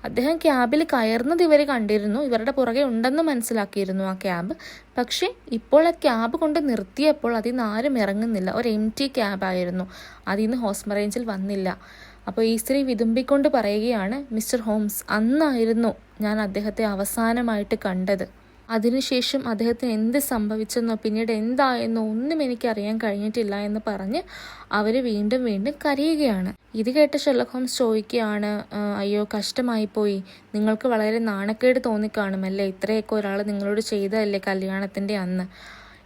അദ്ദേഹം ക്യാബിൽ കയറുന്നത് ഇവർ കണ്ടിരുന്നു, ഇവരുടെ പുറകെ ഉണ്ടെന്ന് മനസ്സിലാക്കിയിരുന്നു ആ ക്യാബ്. പക്ഷേ ഇപ്പോൾ ആ ക്യാബ് കൊണ്ട് നിർത്തിയപ്പോൾ അതിൽ നിന്ന് ആരും ഇറങ്ങുന്നില്ല. ഒരു എംപ്റ്റി ക്യാബായിരുന്നു, അതിൽ നിന്ന് ഹോസ്മർ ഏഞ്ചൽ വന്നില്ല. അപ്പോൾ ഈ സ്ത്രീ വിതുമ്പിക്കൊണ്ട് പറയുകയാണ്, മിസ്റ്റർ ഹോംസ്, അന്നായിരുന്നു ഞാൻ അദ്ദേഹത്തെ അവസാനമായിട്ട് കണ്ടത്. അതിനുശേഷം അദ്ദേഹത്തിന് എന്ത് സംഭവിച്ചെന്നോ പിന്നീട് എന്തായെന്നോ ഒന്നും എനിക്കറിയാൻ കഴിഞ്ഞിട്ടില്ല എന്ന് പറഞ്ഞ് അവർ വീണ്ടും വീണ്ടും കരയുകയാണ്. ഇത് കേട്ട ഷെർലക് ഹോംസ് ചോദിക്കുകയാണ്, അയ്യോ കഷ്ടമായിപ്പോയി, നിങ്ങൾക്ക് വളരെ നാണക്കേട് തോന്നിക്കാണുമല്ലേ, ഇത്രയൊക്കെ ഒരാൾ നിങ്ങളോട് ചെയ്തതല്ലേ കല്യാണത്തിൻ്റെ അന്ന്.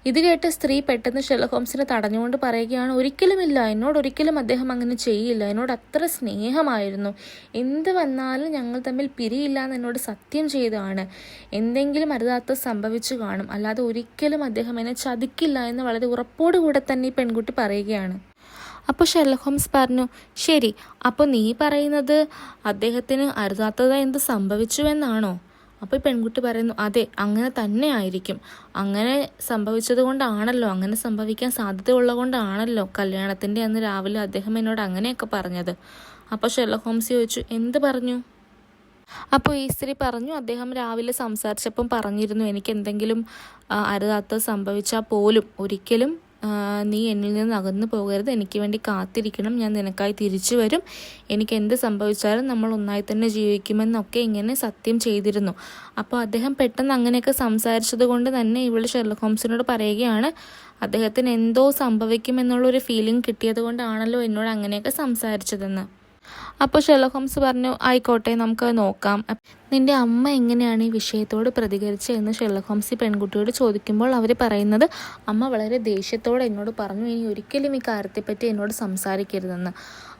ഇത് കേട്ട സ്ത്രീ പെട്ടെന്ന് ഷെർലക് ഹോംസിനെ തടഞ്ഞുകൊണ്ട് പറയുകയാണ്, ഒരിക്കലുമില്ല, എന്നോടൊരിക്കലും അദ്ദേഹം അങ്ങനെ ചെയ്യില്ല, എന്നോട് അത്ര സ്നേഹമായിരുന്നു, എന്ത് വന്നാലും ഞങ്ങൾ തമ്മിൽ പിരിയില്ല എന്ന് എന്നോട് സത്യം ചെയ്തതാണ്, എന്തെങ്കിലും അരുതാത്ത സംഭവിച്ചു കാണും, അല്ലാതെ ഒരിക്കലും അദ്ദേഹം എന്നെ ചതിക്കില്ല എന്ന് വളരെ ഉറപ്പോടുകൂടെ തന്നെ ഈ പെൺകുട്ടി പറയുകയാണ്. അപ്പോൾ ഷെർലക് ഹോംസ് പറഞ്ഞു, ശരി, അപ്പോൾ നീ പറയുന്നത് അദ്ദേഹത്തിന് അരുതാത്തത് എന്ത് സംഭവിച്ചുവെന്നാണോ? അപ്പോൾ ഈ പെൺകുട്ടി പറയുന്നു, അതെ, അങ്ങനെ തന്നെ ആയിരിക്കും, അങ്ങനെ സംഭവിച്ചത് കൊണ്ടാണല്ലോ, അങ്ങനെ സംഭവിക്കാൻ സാധ്യത ഉള്ളതുകൊണ്ടാണല്ലോ കല്യാണത്തിൻ്റെ അന്ന് രാവിലെ അദ്ദേഹം എന്നോട് അങ്ങനെയൊക്കെ പറഞ്ഞത്. അപ്പോൾ ഷെർലക് ഹോംസ് ചോദിച്ചു, എന്ത് പറഞ്ഞു? അപ്പോൾ ഈ സ്ത്രീ പറഞ്ഞു, അദ്ദേഹം രാവിലെ സംസാരിച്ചപ്പം പറഞ്ഞിരുന്നു, എനിക്ക് എന്തെങ്കിലും അരുതാത്തത് സംഭവിച്ചാൽ പോലും ഒരിക്കലും നീ എന്നിൽ നിന്ന് അകന്നു പോകരുത്, എനിക്ക് വേണ്ടി കാത്തിരിക്കണം, ഞാൻ നിനക്കായി തിരിച്ചു വരും, എനിക്ക് എന്ത് സംഭവിച്ചാലും നമ്മൾ ഒന്നായി തന്നെ ജീവിക്കുമെന്നൊക്കെ ഇങ്ങനെ സത്യം ചെയ്തിരുന്നു. അപ്പോൾ അദ്ദേഹം പെട്ടെന്ന് അങ്ങനെയൊക്കെ സംസാരിച്ചത് കൊണ്ട് തന്നെ ഇവള് ഷെർലക് ഹോംസിനോട് പറയുകയാണ്, അദ്ദേഹത്തിന് എന്തോ സംഭവിക്കുമെന്നുള്ളൊരു ഫീലിംഗ് കിട്ടിയത് കൊണ്ടാണല്ലോ എന്നോട് അങ്ങനെയൊക്കെ സംസാരിച്ചതെന്ന്. അപ്പോൾ ഷെർലക് ഹോംസ് പറഞ്ഞു, ആയിക്കോട്ടെ, നമുക്ക് നോക്കാം, നിന്റെ അമ്മ എങ്ങനെയാണ് ഈ വിഷയത്തോട് പ്രതികരിച്ചതെന്ന് ഷെർലക് ഹോംസ് ഈ പെൺകുട്ടിയോട് ചോദിക്കുമ്പോൾ അവർ പറയുന്നത്, അമ്മ വളരെ ദേഷ്യത്തോടെ എന്നോട് പറഞ്ഞു, ഇനി ഒരിക്കലും ഈ കാര്യത്തെപ്പറ്റി എന്നോട് സംസാരിക്കരുതെന്ന്.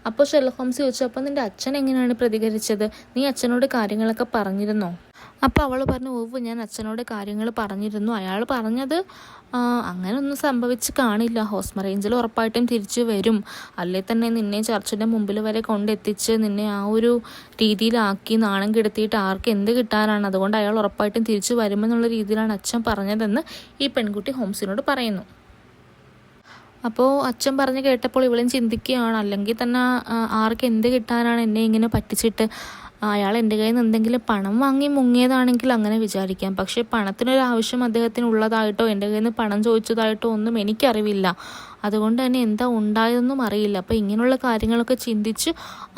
അപ്പോൾ ഷെർലക് ഹോംസ് ചോദിച്ചു, അപ്പോൾ നിന്റെ അച്ഛൻ എങ്ങനെയാണ് പ്രതികരിച്ചത്, നീ അച്ഛനോട് കാര്യങ്ങളൊക്കെ പറഞ്ഞിരുന്നോ? അപ്പോൾ അവൾ പറഞ്ഞു, ഓവ്, ഞാൻ അച്ഛനോട് കാര്യങ്ങൾ പറഞ്ഞിരുന്നു, അയാൾ പറഞ്ഞത് അങ്ങനെയൊന്നും സംഭവിച്ച് കാണില്ല, ഹോസ്മ റേഞ്ചിൽ ഉറപ്പായിട്ടും തിരിച്ചു വരും, അല്ലേ തന്നെ നിന്നെ ചർച്ചിൻ്റെ മുമ്പിൽ വരെ കൊണ്ടെത്തിച്ച് നിന്നെ ആ ഒരു രീതിയിലാക്കി നാണം കെടുത്തിയിട്ട് ആർക്ക് എന്ത് കിട്ടാനാണ്, അതുകൊണ്ട് അയാൾ ഉറപ്പായിട്ടും തിരിച്ചു വരുമെന്നുള്ള രീതിയിലാണ് അച്ഛൻ പറഞ്ഞതെന്ന് ഈ പെൺകുട്ടി ഹോംസിനോട് പറയുന്നു. അപ്പോൾ അച്ഛൻ പറഞ്ഞ് കേട്ടപ്പോൾ ഇവളും ചിന്തിക്കുകയാണ്, അല്ലെങ്കിൽ തന്നെ ആർക്ക് എന്ത് കിട്ടാനാണ് എന്നെ ഇങ്ങനെ പറ്റിച്ചിട്ട്, അയാൾ എൻ്റെ കയ്യിൽ നിന്ന് എന്തെങ്കിലും പണം വാങ്ങി മുങ്ങിയതാണെങ്കിൽ അങ്ങനെ വിചാരിക്കാം, പക്ഷേ പണത്തിനൊരാവശ്യം അദ്ദേഹത്തിന് ഉള്ളതായിട്ടോ എൻ്റെ കയ്യിൽ നിന്ന് പണം ചോദിച്ചതായിട്ടോ ഒന്നും എനിക്കറിവില്ല, അതുകൊണ്ട് തന്നെ എന്താ ഉണ്ടായതെന്നും അറിയില്ല. അപ്പോൾ ഇങ്ങനെയുള്ള കാര്യങ്ങളൊക്കെ ചിന്തിച്ച്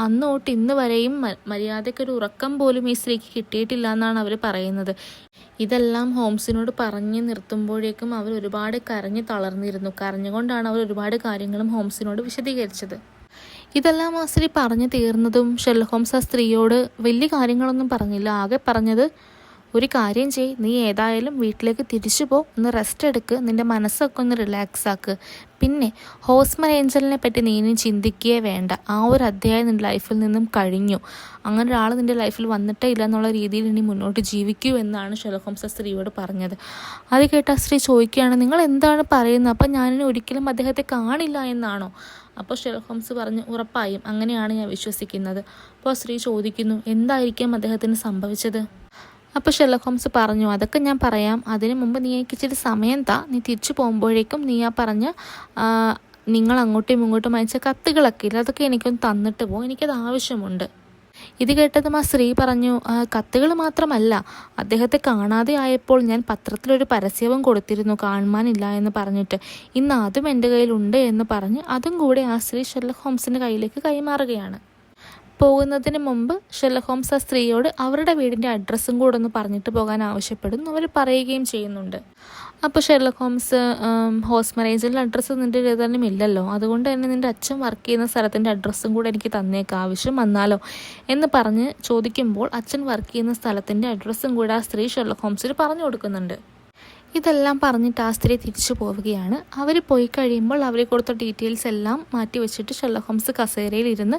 അന്ന് തൊട്ട് ഇന്ന് വരെയും മര്യാദയ്ക്കൊരു ഉറക്കം പോലും ഈ സ്ത്രീക്ക് കിട്ടിയിട്ടില്ല എന്നാണ് അവർ പറയുന്നത്. ഇതെല്ലാം ഹോംസിനോട് പറഞ്ഞ് നിർത്തുമ്പോഴേക്കും അവർ ഒരുപാട് കരഞ്ഞ് തളർന്നിരുന്നു. കരഞ്ഞുകൊണ്ടാണ് അവർ ഒരുപാട് കാര്യങ്ങളും ഹോംസിനോട് വിശദീകരിച്ചത്. ഇതെല്ലാം ആ സ്ത്രീ പറഞ്ഞു തീർന്നതും ഷെർലക് ഹോംസ് ആ സ്ത്രീയോട് വലിയ കാര്യങ്ങളൊന്നും പറഞ്ഞില്ല. ആകെ പറഞ്ഞത്, ഒരു കാര്യം ചെയ്യ്, നീ ഏതായാലും വീട്ടിലേക്ക് തിരിച്ചു പോ, ഒന്ന് റെസ്റ്റ് എടുക്ക്, നിൻ്റെ മനസ്സൊക്കെ ഒന്ന് റിലാക്സ് ആക്ക്, പിന്നെ ഹോസ്മ ഏഞ്ചലിനെ പറ്റി നീ ഇനി ചിന്തിക്കുകയേ വേണ്ട, ആ ഒരു അധ്യായം നിൻ്റെ ലൈഫിൽ നിന്നും കഴിഞ്ഞു, അങ്ങനെ ഒരാൾ നിൻ്റെ ലൈഫിൽ വന്നിട്ടേ ഇല്ല എന്നുള്ള രീതിയിൽ ഇനി മുന്നോട്ട് ജീവിക്കൂ എന്നാണ് ഷെർലക് ഹോംസ് ആ സ്ത്രീയോട് പറഞ്ഞത്. അത് കേട്ട ആ സ്ത്രീ ചോദിക്കുകയാണ്, നിങ്ങൾ എന്താണ് പറയുന്നത്, അപ്പം ഞാനിനി ഒരിക്കലും അദ്ദേഹത്തെ കാണില്ല എന്നാണോ? അപ്പോൾ ഷെർലക് ഹോംസ് പറഞ്ഞു, ഉറപ്പായും അങ്ങനെയാണ് ഞാൻ വിശ്വസിക്കുന്നത്. അപ്പോൾ സ്ത്രീ ചോദിക്കുന്നു, എന്തായിരിക്കാം അദ്ദേഹത്തിന് സംഭവിച്ചത്? അപ്പോൾ ഷെർലക് ഹോംസ് പറഞ്ഞു, അതൊക്കെ ഞാൻ പറയാം, അതിനു മുമ്പ് നീ എനിക്ക് ഇച്ചിരി സമയം താ, നീ തിരിച്ചു പോകുമ്പോഴേക്കും നീ ആ പറഞ്ഞ നിങ്ങൾ അങ്ങോട്ടും ഇങ്ങോട്ടും അയച്ച കത്തുകളൊക്കെ ഇല്ല, അതൊക്കെ എനിക്കൊന്ന് തന്നിട്ട് പോകും, എനിക്കത് ആവശ്യമുണ്ട്. ഇത് കേട്ടതും ആ സ്ത്രീ പറഞ്ഞു, കത്തുകൾ മാത്രമല്ല, അദ്ദേഹത്തെ കാണാതെ ആയപ്പോൾ ഞാൻ പത്രത്തിലൊരു പരസ്യവും കൊടുത്തിരുന്നു കാണുവാനില്ല എന്ന് പറഞ്ഞിട്ട്, ഇന്ന് അതും എൻ്റെ കയ്യിലുണ്ട് എന്ന് പറഞ്ഞ് അതും കൂടെ ആ സ്ത്രീ ഷെർലക് ഹോംസിൻ്റെ കയ്യിലേക്ക് കൈമാറുകയാണ്. പോകുന്നതിന് മുമ്പ് ഷെർലക് ഹോംസ് ആ സ്ത്രീയോട് അവരുടെ വീടിൻ്റെ അഡ്രസ്സും കൂടെ ഒന്ന് പറഞ്ഞിട്ട് പോകാൻ ആവശ്യപ്പെടുന്നു. അവർ പറയുകയും ചെയ്യുന്നുണ്ട്. അപ്പോൾ ഷെർലക് ഹോംസ്, ഹോസ്മ റേഞ്ചിലെ അഡ്രസ്സ് നിൻ്റെ ഏതാനും ഇല്ലല്ലോ, അതുകൊണ്ട് തന്നെ നിൻ്റെ അച്ഛൻ വർക്ക് ചെയ്യുന്ന സ്ഥലത്തിൻ്റെ അഡ്രസ്സും കൂടെ എനിക്ക് തന്നേക്കാം, ആവശ്യം വന്നാലോ എന്ന് പറഞ്ഞ് ചോദിക്കുമ്പോൾ അച്ഛൻ വർക്ക് ചെയ്യുന്ന സ്ഥലത്തിൻ്റെ അഡ്രസ്സും കൂടെ ആ സ്ത്രീ ഷെർലക് ഹോംസിന് പറഞ്ഞു കൊടുക്കുന്നുണ്ട്. ഇതെല്ലാം പറഞ്ഞിട്ട് ആ സ്ത്രീ തിരിച്ചു പോവുകയാണ്. അവർ പോയി കഴിയുമ്പോൾ അവർ കൊടുത്ത ഡീറ്റെയിൽസ് എല്ലാം മാറ്റി വെച്ചിട്ട് ഷെർലക് ഹോംസ് കസേരയിൽ ഇരുന്ന്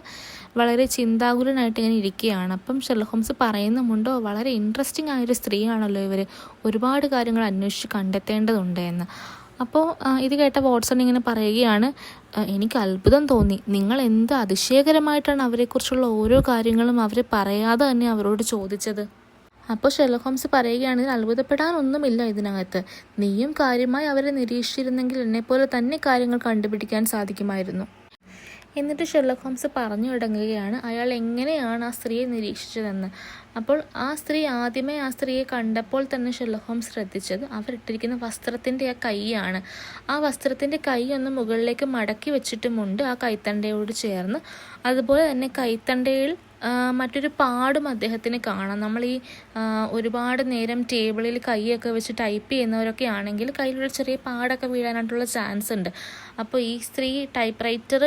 വളരെ ചിന്താകുലനായിട്ട് ഇങ്ങനെ ഇരിക്കുകയാണ്. അപ്പം ഷെർലക് ഹോംസ് പറയുന്നുമുണ്ടോ, വളരെ ഇൻട്രസ്റ്റിംഗ് ആയൊരു സ്ത്രീയാണല്ലോ ഇവർ, ഒരുപാട് കാര്യങ്ങൾ അന്വേഷിച്ച് കണ്ടെത്തേണ്ടതുണ്ട് എന്ന്. അപ്പോൾ ഇത് കേട്ട വാട്സൺ ഇങ്ങനെ പറയുകയാണ്, എനിക്ക് അത്ഭുതം തോന്നി, നിങ്ങൾ എന്ത് അതിശയകരമായിട്ടാണ് അവരെക്കുറിച്ചുള്ള ഓരോ കാര്യങ്ങളും അവർ പറയാതെ തന്നെ അവരോട് ചോദിച്ചത്. അപ്പോൾ ഷെർലക് ഹോംസ് പറയുകയാണെങ്കിൽ, അത്ഭുതപ്പെടാനൊന്നുമില്ല ഇതിനകത്ത്, നീയും കാര്യമായി അവരെ നിരീക്ഷിച്ചിരുന്നെങ്കിൽ എന്നെപ്പോലെ തന്നെ കാര്യങ്ങൾ കണ്ടുപിടിക്കാൻ സാധിക്കുമായിരുന്നു. എന്നിട്ട് ഷെർലക് ഹോംസ് പറഞ്ഞു തുടങ്ങുകയാണ് അയാൾ എങ്ങനെയാണ് ആ സ്ത്രീയെ നിരീക്ഷിച്ചതെന്ന്. അപ്പോൾ ആ സ്ത്രീ ആദ്യമേ ആ സ്ത്രീയെ കണ്ടപ്പോൾ തന്നെ ഷെർലക് ഹോംസ് ശ്രദ്ധിച്ചത് അവരിട്ടിരിക്കുന്ന വസ്ത്രത്തിൻ്റെ ആ കൈയാണ്. ആ വസ്ത്രത്തിൻ്റെ കൈ ഒന്ന് മുകളിലേക്ക് മടക്കി വെച്ചിട്ടുമുണ്ട് ആ കൈത്തണ്ടയോട് ചേർന്ന്. അതുപോലെ തന്നെ കൈത്തണ്ടയിൽ മറ്റൊരു പാടും അദ്ദേഹത്തിന് കാണാം. നമ്മൾ ഈ ഒരുപാട് നേരം ടേബിളിൽ കൈയൊക്കെ വെച്ച് ടൈപ്പ് ചെയ്യുന്നവരൊക്കെ ആണെങ്കിൽ കയ്യിലൊരു ചെറിയ പാടൊക്കെ വീഴാനായിട്ടുള്ള ചാൻസ് ഉണ്ട്. അപ്പോൾ ഈ സ്ത്രീ ടൈപ്പ് റൈറ്റർ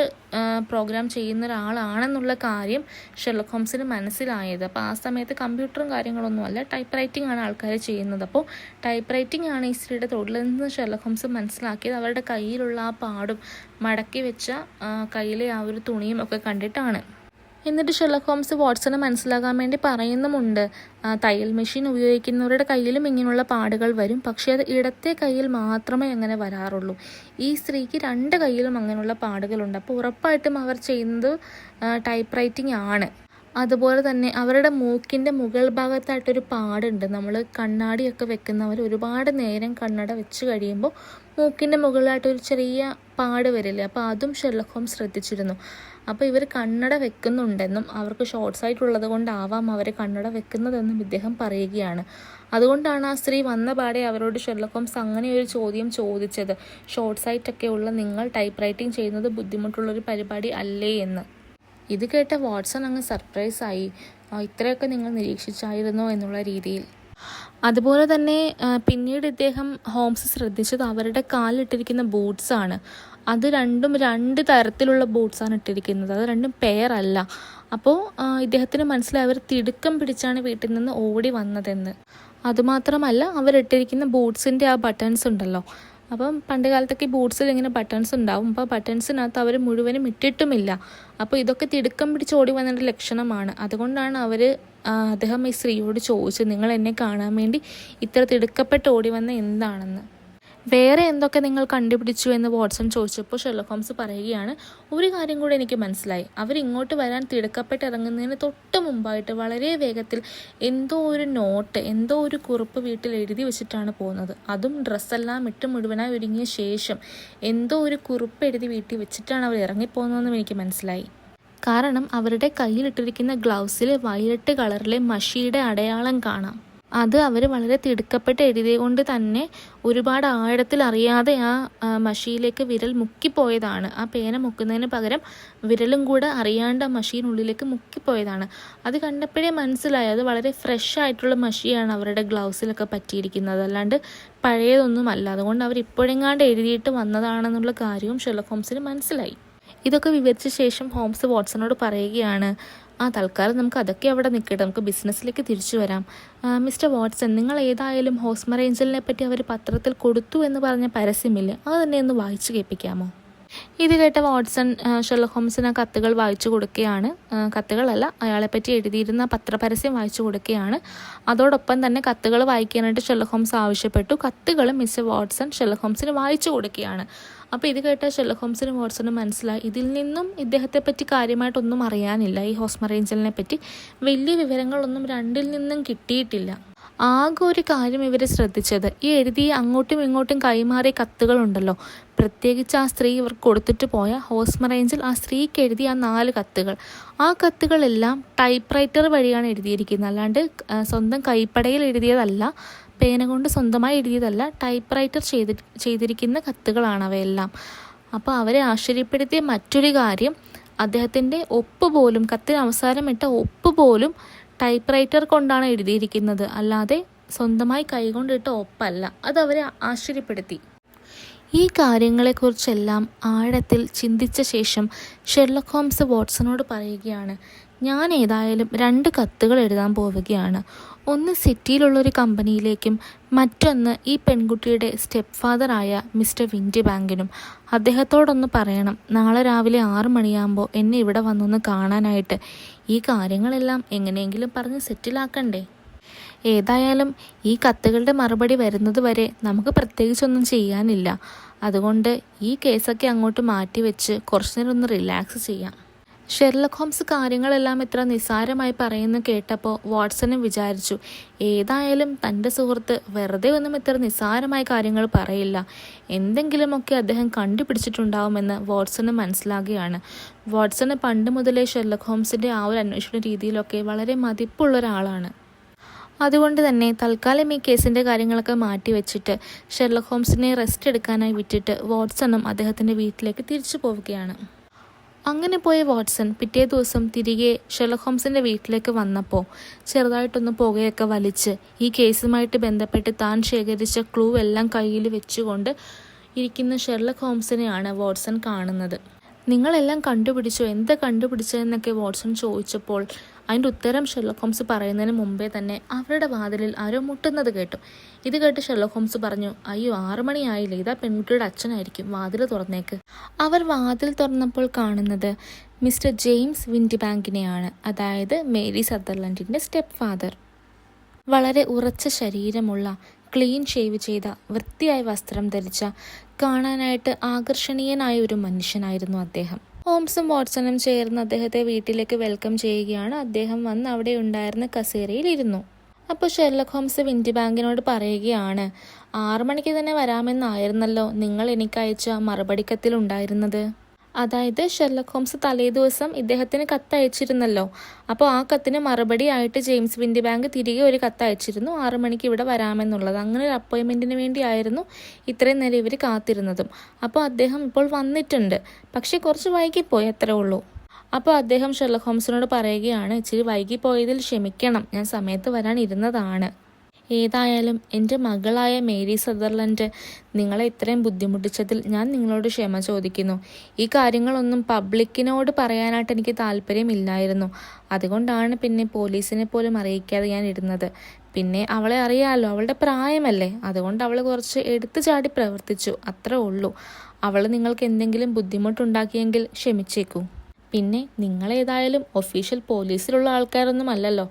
പ്രോഗ്രാം ചെയ്യുന്ന ഒരാളാണെന്നുള്ള കാര്യം ഷെർലക് ഹോംസിന് മനസ്സിലായത്. അപ്പോൾ ആ സമയത്ത് കമ്പ്യൂട്ടറും കാര്യങ്ങളൊന്നുമല്ല, ടൈപ്പ് റൈറ്റിംഗ് ആണ് ആൾക്കാർ ചെയ്യുന്നത്. അപ്പോൾ ടൈപ്പ് റൈറ്റിംഗ് ആണ് ഈ സ്ത്രീയുടെ തൊഴിലെന്ന് ഷെർലക് ഹോംസ് മനസ്സിലാക്കിയത് അവരുടെ കയ്യിലുള്ള ആ പാടും മടക്കി വെച്ച കയ്യിലെ ആ ഒരു തുണിയും ഒക്കെ കണ്ടിട്ടാണ്. എന്നിട്ട് ഷെർലക് ഹോംസ് വാട്സനെ മനസ്സിലാകാൻ വേണ്ടി പറയുന്നുമുണ്ട്, തയ്യൽ മെഷീൻ ഉപയോഗിക്കുന്നവരുടെ കയ്യിലും ഇങ്ങനെയുള്ള പാടുകൾ വരും, പക്ഷേ അത് ഇടത്തെ കയ്യിൽ മാത്രമേ അങ്ങനെ വരാറുള്ളൂ. ഈ സ്ത്രീക്ക് 2 കയ്യിലും അങ്ങനെയുള്ള പാടുകളുണ്ട്. അപ്പോൾ ഉറപ്പായിട്ടും അവർ ചെയ്യുന്നത് ടൈപ്പ് റൈറ്റിംഗ് ആണ്. അതുപോലെ തന്നെ അവരുടെ മൂക്കിൻ്റെ മുകൾ ഭാഗത്തായിട്ടൊരു പാടുണ്ട്. നമ്മൾ കണ്ണാടിയൊക്കെ വെക്കുന്നവർ ഒരുപാട് നേരം കണ്ണട വെച്ച് കഴിയുമ്പോൾ മൂക്കിൻ്റെ മുകളിലായിട്ടൊരു ചെറിയ പാട് വരില്ലേ, അപ്പോൾ അതും ഷെർലക് ഹോംസ് ശ്രദ്ധിച്ചിരുന്നു. അപ്പോൾ ഇവർ കണ്ണട വെക്കുന്നുണ്ടെന്നും അവർക്ക് ഷോർട്ട് സൈറ്റ് ഉള്ളത് കൊണ്ടാവാം അവർ കണ്ണട വെക്കുന്നതെന്നും ഇദ്ദേഹം പറയുകയാണ്. അതുകൊണ്ടാണ് ആ സ്ത്രീ വന്ന പാടെ അവരോട് ഷെർലക് ഹോംസ് അങ്ങനെ ഒരു ചോദ്യം ചോദിച്ചത്, ഷോർട്ട് സൈറ്റ് ഒക്കെ ഉള്ള നിങ്ങൾ ടൈപ്പ് റൈറ്റിംഗ് ചെയ്യുന്നത് ബുദ്ധിമുട്ടുള്ളൊരു പരിപാടി അല്ലേ എന്ന്. ഇത് കേട്ട വാട്സൺ അങ്ങ് സർപ്രൈസായി, ഇത്രയൊക്കെ നിങ്ങൾ നിരീക്ഷിച്ചായിരുന്നോ എന്നുള്ള രീതിയിൽ. അതുപോലെ തന്നെ പിന്നീട് ഇദ്ദേഹം ഹോംസ് ശ്രദ്ധിച്ചത് അവരുടെ കാലിലിട്ടിരിക്കുന്ന ബൂട്ട്സാണ്. അത് രണ്ടും 2 തരത്തിലുള്ള ബൂട്ട്സാണ് ഇട്ടിരിക്കുന്നത്, അത് രണ്ടും പെയർ അല്ല. അപ്പോൾ ഇദ്ദേഹത്തിന് മനസ്സിലായി അവർ തിടുക്കം പിടിച്ചാണ് വീട്ടിൽ നിന്ന് ഓടി വന്നതെന്ന്. അതുമാത്രമല്ല അവരിട്ടിരിക്കുന്ന ബൂട്ട്സിൻ്റെ ആ ബട്ടൺസ് ഉണ്ടല്ലോ, അപ്പം പണ്ട് കാലത്തൊക്കെ ബൂട്ട്സിൽ ഇങ്ങനെ ബട്ടൺസ് ഉണ്ടാവും, അപ്പോൾ ബട്ടൺസിനകത്ത് അവർ മുഴുവനും ഇട്ടിട്ടുമില്ല. അപ്പോൾ ഇതൊക്കെ തിടുക്കം പിടിച്ച് ഓടി വന്നതിൻ്റെ ലക്ഷണമാണ്. അതുകൊണ്ടാണ് അദ്ദേഹം ഈ സ്ത്രീയോട് ചോദിച്ചത്, നിങ്ങൾ എന്നെ കാണാൻ വേണ്ടി ഇത്ര തിടുക്കപ്പെട്ട് ഓടി വന്ന എന്താണെന്ന്, വേറെ എന്തൊക്കെ നിങ്ങൾ കണ്ടുപിടിച്ചു എന്ന് വാട്സൺ ചോദിച്ചപ്പോൾ ഷെർലക് ഹോംസ് പറയുകയാണ്, ഒരു കാര്യം കൂടെ എനിക്ക് മനസ്സിലായി, അവരിങ്ങോട്ട് വരാൻ തിടുക്കപ്പെട്ട് ഇറങ്ങുന്നതിന് തൊട്ട് മുമ്പായിട്ട് വളരെ വേഗത്തിൽ എന്തോ ഒരു നോട്ട്, എന്തോ ഒരു കുറിപ്പ് വീട്ടിൽ എഴുതി വെച്ചിട്ടാണ് പോകുന്നത്. അതും ഡ്രസ്സെല്ലാം ഇട്ട് മുഴുവനായി ഒരുങ്ങിയ ശേഷം എന്തോ ഒരു കുറിപ്പ് എഴുതി വീട്ടിൽ വെച്ചിട്ടാണ് അവർ ഇറങ്ങിപ്പോകുന്നതെന്നും എനിക്ക് മനസ്സിലായി. കാരണം അവരുടെ കയ്യിലിട്ടിരിക്കുന്ന ഗ്ലൗസിൽ വയലറ്റ് കളറിലെ മഷിയുടെ അടയാളം കാണാം. അത് അവർ വളരെ തിടുക്കപ്പെട്ട് എഴുതിയത് കൊണ്ട് തന്നെ ഒരുപാട് ആഴത്തിൽ അറിയാതെ ആ മഷിയിലേക്ക് വിരൽ മുക്കിപ്പോയതാണ്. ആ പേന മുക്കുന്നതിന് പകരം വിരലും കൂടെ അറിയാണ്ട് ആ മഷീനുള്ളിലേക്ക് മുക്കിപ്പോയതാണ്. അത് കണ്ടപ്പോഴേ മനസ്സിലായി അത് വളരെ ഫ്രഷ് ആയിട്ടുള്ള മഷിയാണ് അവരുടെ ഗ്ലൗസിലൊക്കെ പറ്റിയിരിക്കുന്നത്, അല്ലാണ്ട് പഴയതൊന്നുമല്ല. അതുകൊണ്ട് അവർ ഇപ്പോഴെങ്ങാണ്ട് എഴുതിയിട്ട് വന്നതാണെന്നുള്ള കാര്യവും ഷെർലക് ഹോംസിന് മനസ്സിലായി. ഇതൊക്കെ വിവരിച്ച ശേഷം ഹോംസ് വാട്സണോട് പറയുകയാണ്, തൽക്കാലം നമുക്ക് അതൊക്കെ അവിടെ നിൽക്കട്ടെ, നമുക്ക് ബിസിനസ്സിലേക്ക് തിരിച്ചു വരാം. മിസ്റ്റർ വാട്സൺ, നിങ്ങൾ ഏതായാലും ഹോസ്മർ ഏഞ്ചലിനെ പറ്റി അവർ പത്രത്തിൽ കൊടുത്തു എന്ന് പറഞ്ഞ പരസ്യമില്ലേ, അത് തന്നെ ഒന്ന് വായിച്ചു കേൾപ്പിക്കാമോ? ഇത് കേട്ട വാട്സൺ ഷെർലക് ഹോംസിന് കത്തുകൾ വായിച്ചു കൊടുക്കുകയാണ്. കത്തുകളല്ല, അയാളെപ്പറ്റി എഴുതിയിരുന്ന പത്രപരസ്യം വായിച്ചു കൊടുക്കുകയാണ്. അതോടൊപ്പം തന്നെ കത്തുകൾ വായിക്കാനായിട്ട് ഷെർലക് ഹോംസ് ആവശ്യപ്പെട്ടു. കത്തുകൾ മിസ്റ്റർ വാട്സൺ ഷെർലക് ഹോംസിന് വായിച്ചു കൊടുക്കുകയാണ്. അപ്പോൾ ഇത് കേട്ട ഷെർലക് ഹോംസിനും വാട്സണും മനസ്സിലായി ഇതിൽ നിന്നും ഇദ്ദേഹത്തെ പറ്റി കാര്യമായിട്ടൊന്നും അറിയാനില്ല. ഈ ഹോസ്മർ ഏഞ്ചലിനെ പറ്റി വലിയ വിവരങ്ങളൊന്നും രണ്ടിൽ നിന്നും കിട്ടിയിട്ടില്ല. ആകെ ഒരു കാര്യം ഇവർ ശ്രദ്ധിച്ചത്, ഈ എഴുതിയ അങ്ങോട്ടും ഇങ്ങോട്ടും കൈമാറിയ കത്തുകളുണ്ടല്ലോ, പ്രത്യേകിച്ച് ആ സ്ത്രീ ഇവർക്ക് കൊടുത്തിട്ട് പോയ ഹോസ്മർ ഏഞ്ചൽ ആ സ്ത്രീക്ക് എഴുതിയ ആ 4 കത്തുകൾ, ആ കത്തുകളെല്ലാം ടൈപ്പ് റൈറ്റർ വഴിയാണ് എഴുതിയിരിക്കുന്നത്, അല്ലാണ്ട് സ്വന്തം കൈപ്പടയിൽ എഴുതിയതല്ല, പേന കൊണ്ട് സ്വന്തമായി എഴുതിയതല്ല, ടൈപ്പ് റൈറ്റർ ചെയ്തിരിക്കുന്ന കത്തുകളാണ് അവയെല്ലാം. അപ്പോൾ അവരെ ആശ്ചര്യപ്പെടുത്തിയ മറ്റൊരു കാര്യം, അദ്ദേഹത്തിൻ്റെ ഒപ്പ് പോലും, കത്തിന് അവസാനം ഇട്ട ഒപ്പ് പോലും ടൈപ്പ് റൈറ്റർ കൊണ്ടാണ് എഴുതിയിരിക്കുന്നത്, അല്ലാതെ സ്വന്തമായി കൈകൊണ്ടിട്ട ഒപ്പല്ല. അതവരെ ആശ്ചര്യപ്പെടുത്തി. ഈ കാര്യങ്ങളെക്കുറിച്ചെല്ലാം ആഴത്തിൽ ചിന്തിച്ച ശേഷം ഷെർലക് ഹോംസ് വാട്സണോട് പറയുകയാണ്, ഞാൻ ഏതായാലും 2 കത്തുകൾ എഴുതാൻ പോവുകയാണ്. ഒന്ന് സിറ്റിയിലുള്ളൊരു കമ്പനിയിലേക്കും മറ്റൊന്ന് ഈ പെൺകുട്ടിയുടെ സ്റ്റെപ്പ് ഫാദറായ മിസ്റ്റർ വിൻഡി ബാങ്കിനും. അദ്ദേഹത്തോടൊന്ന് പറയണം, നാളെ രാവിലെ 6 മണിയാകുമ്പോൾ എന്നെ ഇവിടെ വന്നൊന്ന് കാണാനായിട്ട്. ഈ കാര്യങ്ങളെല്ലാം എങ്ങനെയെങ്കിലും പറഞ്ഞ് സെറ്റിലാക്കണ്ടേ. ഏതായാലും ഈ കത്തുകളുടെ മറുപടി വരുന്നത് വരെ നമുക്ക് പ്രത്യേകിച്ചൊന്നും ചെയ്യാനില്ല. അതുകൊണ്ട് ഈ കേസൊക്കെ അങ്ങോട്ട് മാറ്റി വെച്ച് കുറച്ചു നേരം ഒന്ന് റിലാക്സ് ചെയ്യാം. ഷെർലക് ഹോംസ് കാര്യങ്ങളെല്ലാം ഇത്ര നിസ്സാരമായി പറയുന്നു കേട്ടപ്പോൾ വാട്സണും വിചാരിച്ചു, ഏതായാലും തൻ്റെ സുഹൃത്ത് വെറുതെ ഒന്നും ഇത്ര നിസ്സാരമായ കാര്യങ്ങൾ പറയില്ല, എന്തെങ്കിലുമൊക്കെ അദ്ദേഹം കണ്ടുപിടിച്ചിട്ടുണ്ടാവുമെന്ന് വാട്സണ് മനസ്സിലാകുകയാണ്. വാട്സണ് പണ്ട് മുതലേ ഷെർലക് ഹോംസിൻ്റെ ആ ഒരു അന്വേഷണ രീതിയിലൊക്കെ വളരെ മതിപ്പുള്ള ഒരാളാണ്. അതുകൊണ്ട് തന്നെ തൽക്കാലം ഈ കേസിൻ്റെ കാര്യങ്ങളൊക്കെ മാറ്റി വെച്ചിട്ട് ഷെർലക് ഹോംസിനെ റെസ്റ്റ് എടുക്കാനായി വിട്ടിട്ട് വാട്സണും അദ്ദേഹത്തിൻ്റെ വീട്ടിലേക്ക് തിരിച്ചു പോവുകയാണ്. അങ്ങനെ പോയ വാട്സൺ പിറ്റേ ദിവസം തിരികെ ഷെർലക് ഹോംസിൻ്റെ വീട്ടിലേക്ക് വന്നപ്പോൾ ചെറുതായിട്ടൊന്ന് പുകയൊക്കെ വലിച്ച് ഈ കേസുമായിട്ട് ബന്ധപ്പെട്ട് താൻ ശേഖരിച്ച ക്ലൂ എല്ലാം കയ്യിൽ വെച്ചുകൊണ്ട് ഇരിക്കുന്ന ഷെർലക് ഹോംസിനെയാണ് വാട്സൺ കാണുന്നത്. നിങ്ങളെല്ലാം കണ്ടുപിടിച്ചോ, എന്താ കണ്ടുപിടിച്ചതെന്നൊക്കെ വാട്സൺ ചോദിച്ചപ്പോൾ അതിൻ്റെ ഉത്തരം ഷെർലക് ഹോംസ് പറയുന്നതിന് മുമ്പേ തന്നെ അവരുടെ വാതിലിൽ ആരോ മുട്ടുന്നത് കേട്ടു. ഇത് കേട്ട് ഷെർലക് ഹോംസ് പറഞ്ഞു, അയ്യോ 6 മണിയായില്ലേ, ഇതാ പെൺകുട്ടിയുടെ അച്ഛനായിരിക്കും, വാതിൽ തുറന്നേക്ക്. അവർ വാതിൽ തുറന്നപ്പോൾ കാണുന്നത് മിസ്റ്റർ ജെയിംസ് വിൻഡിബാങ്കിനെയാണ്, അതായത് മേരി സദർലൻഡിൻ്റെ സ്റ്റെപ്പ് ഫാദർ. വളരെ ഉറച്ച ശരീരമുള്ള, ക്ലീൻ ഷേവ് ചെയ്ത, വൃത്തിയായ വസ്ത്രം ധരിച്ച, കാണാനായിട്ട് ആകർഷണീയനായ ഒരു മനുഷ്യനായിരുന്നു അദ്ദേഹം. ഹോംസും വാട്സണും ചേർന്ന് അദ്ദേഹത്തെ വീട്ടിലേക്ക് വെൽക്കം ചെയ്യുകയാണ്. അദ്ദേഹം വന്ന് അവിടെ ഉണ്ടായിരുന്ന കസേരയിൽ ഇരുന്നു. അപ്പോൾ ഷെർലക് ഹോംസ് വിൻഡിബാങ്കിനോട് പറയുകയാണ്, 6 മണിക്ക് തന്നെ വരാമെന്നായിരുന്നല്ലോ നിങ്ങൾ എനിക്ക് അയച്ച മറുപടി കത്തിലുണ്ടായിരുന്നത്. അതായത് ഷെർലക് ഹോംസ് തലേദിവസം ഇദ്ദേഹത്തിന് കത്തയച്ചിരുന്നല്ലോ. അപ്പോൾ ആ കത്തിന് മറുപടി ആയിട്ട് ജെയിംസ് വിൻഡിബാങ്ക് തിരികെ ഒരു കത്തയച്ചിരുന്നു, 6 മണിക്ക് ഇവിടെ വരാമെന്നുള്ളത്. അങ്ങനെ ഒരു അപ്പോയിൻമെൻറ്റിന് വേണ്ടിയായിരുന്നു ഇത്രയും നേരം ഇവർ കാത്തിരുന്നതും. അപ്പോൾ അദ്ദേഹം ഇപ്പോൾ വന്നിട്ടുണ്ട്, പക്ഷേ കുറച്ച് വൈകിപ്പോയി, അത്രേ ഉള്ളൂ. അപ്പോൾ അദ്ദേഹം ഷെർലക് ഹോംസിനോട് പറയുകയാണ്, ഇച്ചിരി വൈകിപ്പോയതിൽ ക്ഷമിക്കണം, ഞാൻ സമയത്ത് വരാൻ ഇരുന്നതാണ്. ഏതായാലും എൻ്റെ മകളായ മേരി സദർലൻഡ് നിങ്ങളെ ഇത്രയും ബുദ്ധിമുട്ടിച്ചതിൽ ഞാൻ നിങ്ങളോട് ക്ഷമ ചോദിക്കുന്നു. ഈ കാര്യങ്ങളൊന്നും പബ്ലിക്കിനോട് പറയാനായിട്ട് എനിക്ക് താല്പര്യമില്ലായിരുന്നു. അതുകൊണ്ടാണ് പിന്നെ പോലീസിനെ പോലും അറിയിക്കാതെ ഞാൻ ഇരുന്നത്. പിന്നെ അവളെ അറിയാമല്ലോ, അവളുടെ പ്രായമല്ലേ, അതുകൊണ്ട് അവൾ കുറച്ച് എടുത്തു ചാടി പ്രവർത്തിച്ചു, അത്രേ ഉള്ളൂ. അവൾ നിങ്ങൾക്ക് എന്തെങ്കിലും ബുദ്ധിമുട്ടുണ്ടാക്കിയെങ്കിൽ ക്ഷമിച്ചേക്കൂ. പിന്നെ നിങ്ങളേതായാലും ഒഫീഷ്യൽ പോലീസിലുള്ള ആൾക്കാരൊന്നും അല്ലല്ലോ,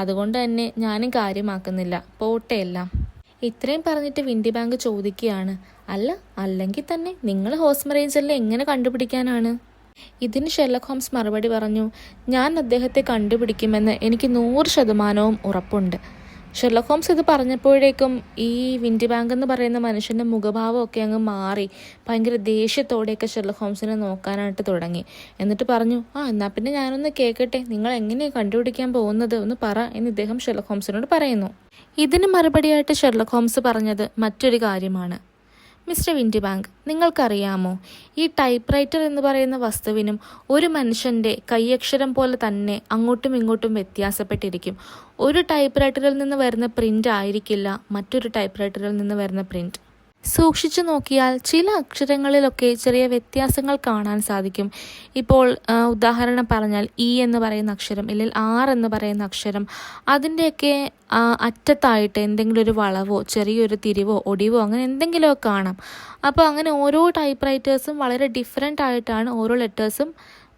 അതുകൊണ്ട് തന്നെ ഞാനും കാര്യമാക്കുന്നില്ല, പോട്ടെ എല്ലാം. ഇത്രയും പറഞ്ഞിട്ട് വിൻഡിബാങ്ക് ചോദിക്കുകയാണ്, അല്ലെങ്കിൽ തന്നെ നിങ്ങൾ ഹോസ്മറേഞ്ചറിൽ എങ്ങനെ കണ്ടുപിടിക്കാനാണ്? ഇതിന് ഷെർലക് ഹോംസ് മറുപടി പറഞ്ഞു, ഞാൻ അദ്ദേഹത്തെ കണ്ടുപിടിക്കുമെന്ന് എനിക്ക് 100% ഉറപ്പുണ്ട്. ഷെർലക് ഹോംസ് ഇത് പറഞ്ഞപ്പോഴേക്കും ഈ വിൻഡിബാങ്ക് എന്ന് പറയുന്ന മനുഷ്യൻ്റെ മുഖഭാവമൊക്കെ അങ്ങ് മാറി ഭയങ്കര ദേഷ്യത്തോടെയൊക്കെ ഷെർലക് ഹോംസിനെ നോക്കാനായിട്ട് തുടങ്ങി. എന്നിട്ട് പറഞ്ഞു, എന്നാൽ പിന്നെ ഞാനൊന്ന് കേൾക്കട്ടെ, നിങ്ങൾ എങ്ങനെയാണ് കണ്ടുപിടിക്കാൻ പോകുന്നത് ഒന്ന് പറ എന്ന് ഇദ്ദേഹം ഷെർലക് ഹോംസിനോട് പറയുന്നു. ഇതിന് മറുപടിയായിട്ട് ഷെർലക് ഹോംസ് പറഞ്ഞത് മറ്റൊരു കാര്യമാണ്. മിസ്റ്റർ വിൻഡിബാങ്ക്, നിങ്ങൾക്കറിയാമോ, ഈ ടൈപ്പ് റൈറ്റർ എന്ന് പറയുന്ന വസ്തുവിനും ഒരു മനുഷ്യൻ്റെ കൈയക്ഷരം പോലെ തന്നെ അങ്ങോട്ടും ഇങ്ങോട്ടും വ്യത്യാസപ്പെട്ടിരിക്കും. ഒരു ടൈപ്പ് റൈറ്ററിൽ നിന്ന് വരുന്ന പ്രിൻ്റ് ആയിരിക്കില്ല മറ്റൊരു ടൈപ്പ് റൈറ്ററിൽ നിന്ന് വരുന്ന പ്രിൻ്റ്. സൂക്ഷിച്ചു നോക്കിയാൽ ചില അക്ഷരങ്ങളിലൊക്കെ ചെറിയ വ്യത്യാസങ്ങൾ കാണാൻ സാധിക്കും. ഇപ്പോൾ ഉദാഹരണം പറഞ്ഞാൽ ഇ എന്ന് പറയുന്ന അക്ഷരം അല്ലെങ്കിൽ ആർ എന്ന് പറയുന്ന അക്ഷരം, അതിൻ്റെയൊക്കെ അറ്റത്തായിട്ട് എന്തെങ്കിലും ഒരു വളവോ ചെറിയൊരു തിരിവോ ഒടിവോ അങ്ങനെ എന്തെങ്കിലുമൊക്കെ കാണാം. അപ്പോൾ അങ്ങനെ ഓരോ ടൈപ്പ് റൈറ്റേഴ്സും വളരെ ഡിഫറെൻ്റ് ആയിട്ടാണ് ഓരോ ലെറ്റേഴ്സും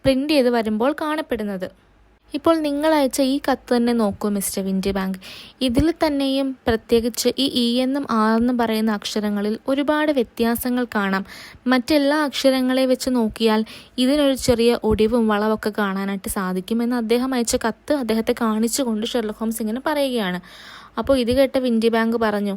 പ്രിൻ്റ് ചെയ്ത് വരുമ്പോൾ കാണപ്പെടുന്നത്. ഇപ്പോൾ നിങ്ങൾ അയച്ച ഈ കത്ത് തന്നെ നോക്കൂ മിസ്റ്റർ വിൻഡിബാങ്ക്. ഇതിൽ തന്നെയും പ്രത്യേകിച്ച് ഈ ഇ എന്നും ആർ എന്നും പറയുന്ന അക്ഷരങ്ങളിൽ ഒരുപാട് വ്യത്യാസങ്ങൾ കാണാം. മറ്റെല്ലാ അക്ഷരങ്ങളെ വെച്ച് നോക്കിയാൽ ഇതിനൊരു ചെറിയ ഒടിവും വളവൊക്കെ കാണാനായിട്ട് സാധിക്കുമെന്ന് അദ്ദേഹം അയച്ച കത്ത് അദ്ദേഹത്തെ കാണിച്ചുകൊണ്ട് ഷെർലക് ഹോംസ് ഇങ്ങനെ പറയുകയാണ്. അപ്പോൾ ഇത് കേട്ട വിൻഡിബാങ്ക് പറഞ്ഞു,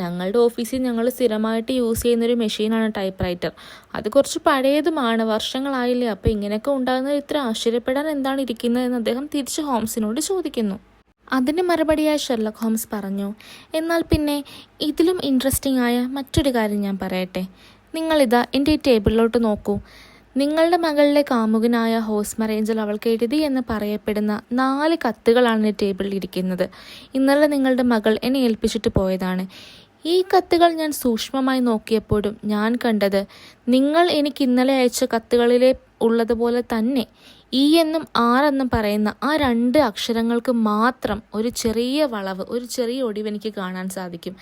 ഞങ്ങളുടെ ഓഫീസിൽ ഞങ്ങൾ സ്ഥിരമായിട്ട് യൂസ് ചെയ്യുന്നൊരു മെഷീനാണ് ടൈപ്പ് റൈറ്റർ. അത് കുറച്ച് പഴയതുമാണ്, വർഷങ്ങളായില്ലേ, അപ്പോൾ ഇങ്ങനെയൊക്കെ ഉണ്ടാകുന്നത് ഇത്ര ആശ്ചര്യപ്പെടാൻ എന്താണ് ഇരിക്കുന്നതെന്ന് അദ്ദേഹം തിരിച്ച് ഹോംസിനോട് ചോദിക്കുന്നു. അതിന് മറുപടിയായി ഷെർലക് ഹോംസ് പറഞ്ഞു, എന്നാൽ പിന്നെ ഇതിലും ഇൻട്രസ്റ്റിംഗ് ആയ മറ്റൊരു കാര്യം ഞാൻ പറയട്ടെ. നിങ്ങളിതാ എൻ്റെ ഈ ടേബിളിലോട്ട് നോക്കൂ. നിങ്ങളുടെ മകളുടെ കാമുകനായ ഹോസ്മറേഞ്ചൽ അവൾക്ക് എഴുതി എന്ന് പറയപ്പെടുന്ന 4 കത്തുകളാണ് ഈ ടേബിളിൽ ഇരിക്കുന്നത്. ഇന്നലെ നിങ്ങളുടെ മകൾ എന്നെ ഏൽപ്പിച്ചിട്ട് പോയതാണ്. ഈ കത്തുകൾ ഞാൻ സൂക്ഷ്മമായി നോക്കിയപ്പോഴും ഞാൻ കണ്ടത് നിങ്ങൾ എനിക്ക് ഇന്നലെ അയച്ച കത്തുകളിലെ ഉള്ളതുപോലെ തന്നെ ഇ എന്നും ആർ എന്നും പറയുന്ന ആ 2 അക്ഷരങ്ങൾക്ക് മാത്രം ഒരു ചെറിയ വളവ്, ഒരു ചെറിയ ഒടിവ് എനിക്ക് കാണാൻ സാധിക്കും.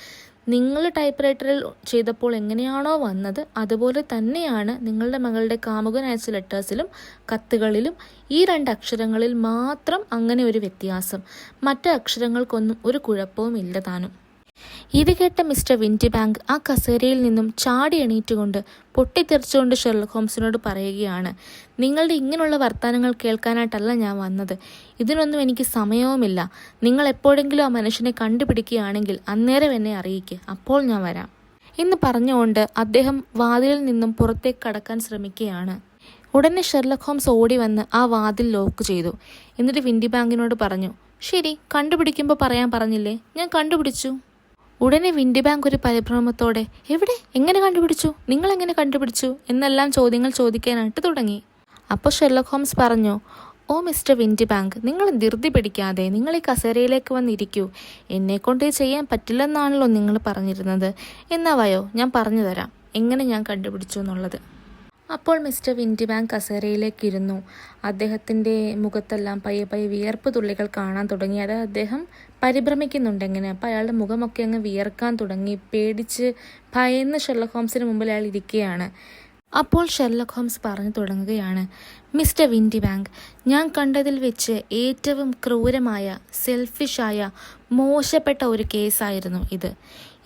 നിങ്ങൾ ടൈപ്പ് റൈറ്ററിൽ ചെയ്തപ്പോൾ എങ്ങനെയാണോ വന്നത് അതുപോലെ തന്നെയാണ് നിങ്ങളുടെ മകളുടെ കാമുകൻ അയച്ച ലെറ്റേഴ്സിലും കത്തുകളിലും ഈ 2 അക്ഷരങ്ങളിൽ മാത്രം അങ്ങനെ ഒരു വ്യത്യാസം. മറ്റ് അക്ഷരങ്ങൾക്കൊന്നും ഒരു കുഴപ്പവും ഇല്ല താനും. ഇത് കേട്ട മിസ്റ്റർ വിൻഡിബാങ്ക് ആ കസേരയിൽ നിന്നും ചാടി എണീറ്റുകൊണ്ട് പൊട്ടിത്തെറിച്ചുകൊണ്ട് ഷെർലക് ഹോംസിനോട് പറയുകയാണ്, നിങ്ങളുടെ ഇങ്ങനെയുള്ള വർത്തമാനങ്ങൾ കേൾക്കാനായിട്ടല്ല ഞാൻ വന്നത്. ഇതിനൊന്നും എനിക്ക് സമയവുമില്ല. നിങ്ങൾ എപ്പോഴെങ്കിലും ആ മനുഷ്യനെ കണ്ടുപിടിക്കുകയാണെങ്കിൽ അന്നേരം എന്നെ അറിയിക്കുക, അപ്പോൾ ഞാൻ വരാം എന്ന് പറഞ്ഞുകൊണ്ട് അദ്ദേഹം വാതിലിൽ നിന്നും പുറത്തേക്ക് കടക്കാൻ ശ്രമിക്കുകയാണ്. ഉടനെ ഷെർലക് ഹോംസ് ഓടി വന്ന് ആ വാതിൽ ലോക്ക് ചെയ്തു. എന്നിട്ട് വിൻഡിബാങ്കിനോട് പറഞ്ഞു, ശരി, കണ്ടുപിടിക്കുമ്പോൾ പറയാൻ പറഞ്ഞില്ലേ, ഞാൻ കണ്ടുപിടിച്ചു. ഉടനെ വിൻഡിബാങ്ക് ഒരു പരിഭ്രമത്തോടെ, എവിടെ, എങ്ങനെ കണ്ടുപിടിച്ചു, നിങ്ങൾ എങ്ങനെ കണ്ടുപിടിച്ചു എന്നെല്ലാം ചോദ്യങ്ങൾ ചോദിക്കാനായിട്ട് തുടങ്ങി. അപ്പോൾ ഷെർലക് ഹോംസ് പറഞ്ഞു, ഓ മിസ്റ്റർ വിൻഡിബാങ്ക്, നിങ്ങൾ ധൃതി പിടിക്കാതെ നിങ്ങൾ ഈ കസേരയിലേക്ക് വന്നിരിക്കൂ. എന്നെക്കൊണ്ട് ഇത് ചെയ്യാൻ പറ്റില്ലെന്നാണല്ലോ നിങ്ങൾ പറഞ്ഞിരുന്നത്. എന്നാ വയോ, ഞാൻ പറഞ്ഞു തരാം എങ്ങനെ ഞാൻ കണ്ടുപിടിച്ചു എന്നുള്ളത്. അപ്പോൾ മിസ്റ്റർ വിൻഡിബാങ്ക് കസേരയിലേക്ക് ഇരുന്നു. അദ്ദേഹത്തിൻ്റെ മുഖത്തെല്ലാം പയ്യെ പയ്യെ വിയർപ്പ് തുള്ളികൾ കാണാൻ തുടങ്ങി. അത് അദ്ദേഹം പരിഭ്രമിക്കുന്നുണ്ട് എങ്ങനെ. അപ്പോൾ അയാളുടെ മുഖമൊക്കെ അങ്ങ് വിയർക്കാൻ തുടങ്ങി. പേടിച്ച് ഭയന്ന് ഷെർലക് ഹോംസിന് മുമ്പിൽ അയാൾ ഇരിക്കുകയാണ്. അപ്പോൾ ഷെർലക് ഹോംസ് പറഞ്ഞു തുടങ്ങുകയാണ്, മിസ്റ്റർ വിൻഡിബാങ്ക്, ഞാൻ കണ്ടതിൽ വെച്ച് ഏറ്റവും ക്രൂരമായ, സെൽഫിഷായ, മോശപ്പെട്ട ഒരു കേസായിരുന്നു ഇത്.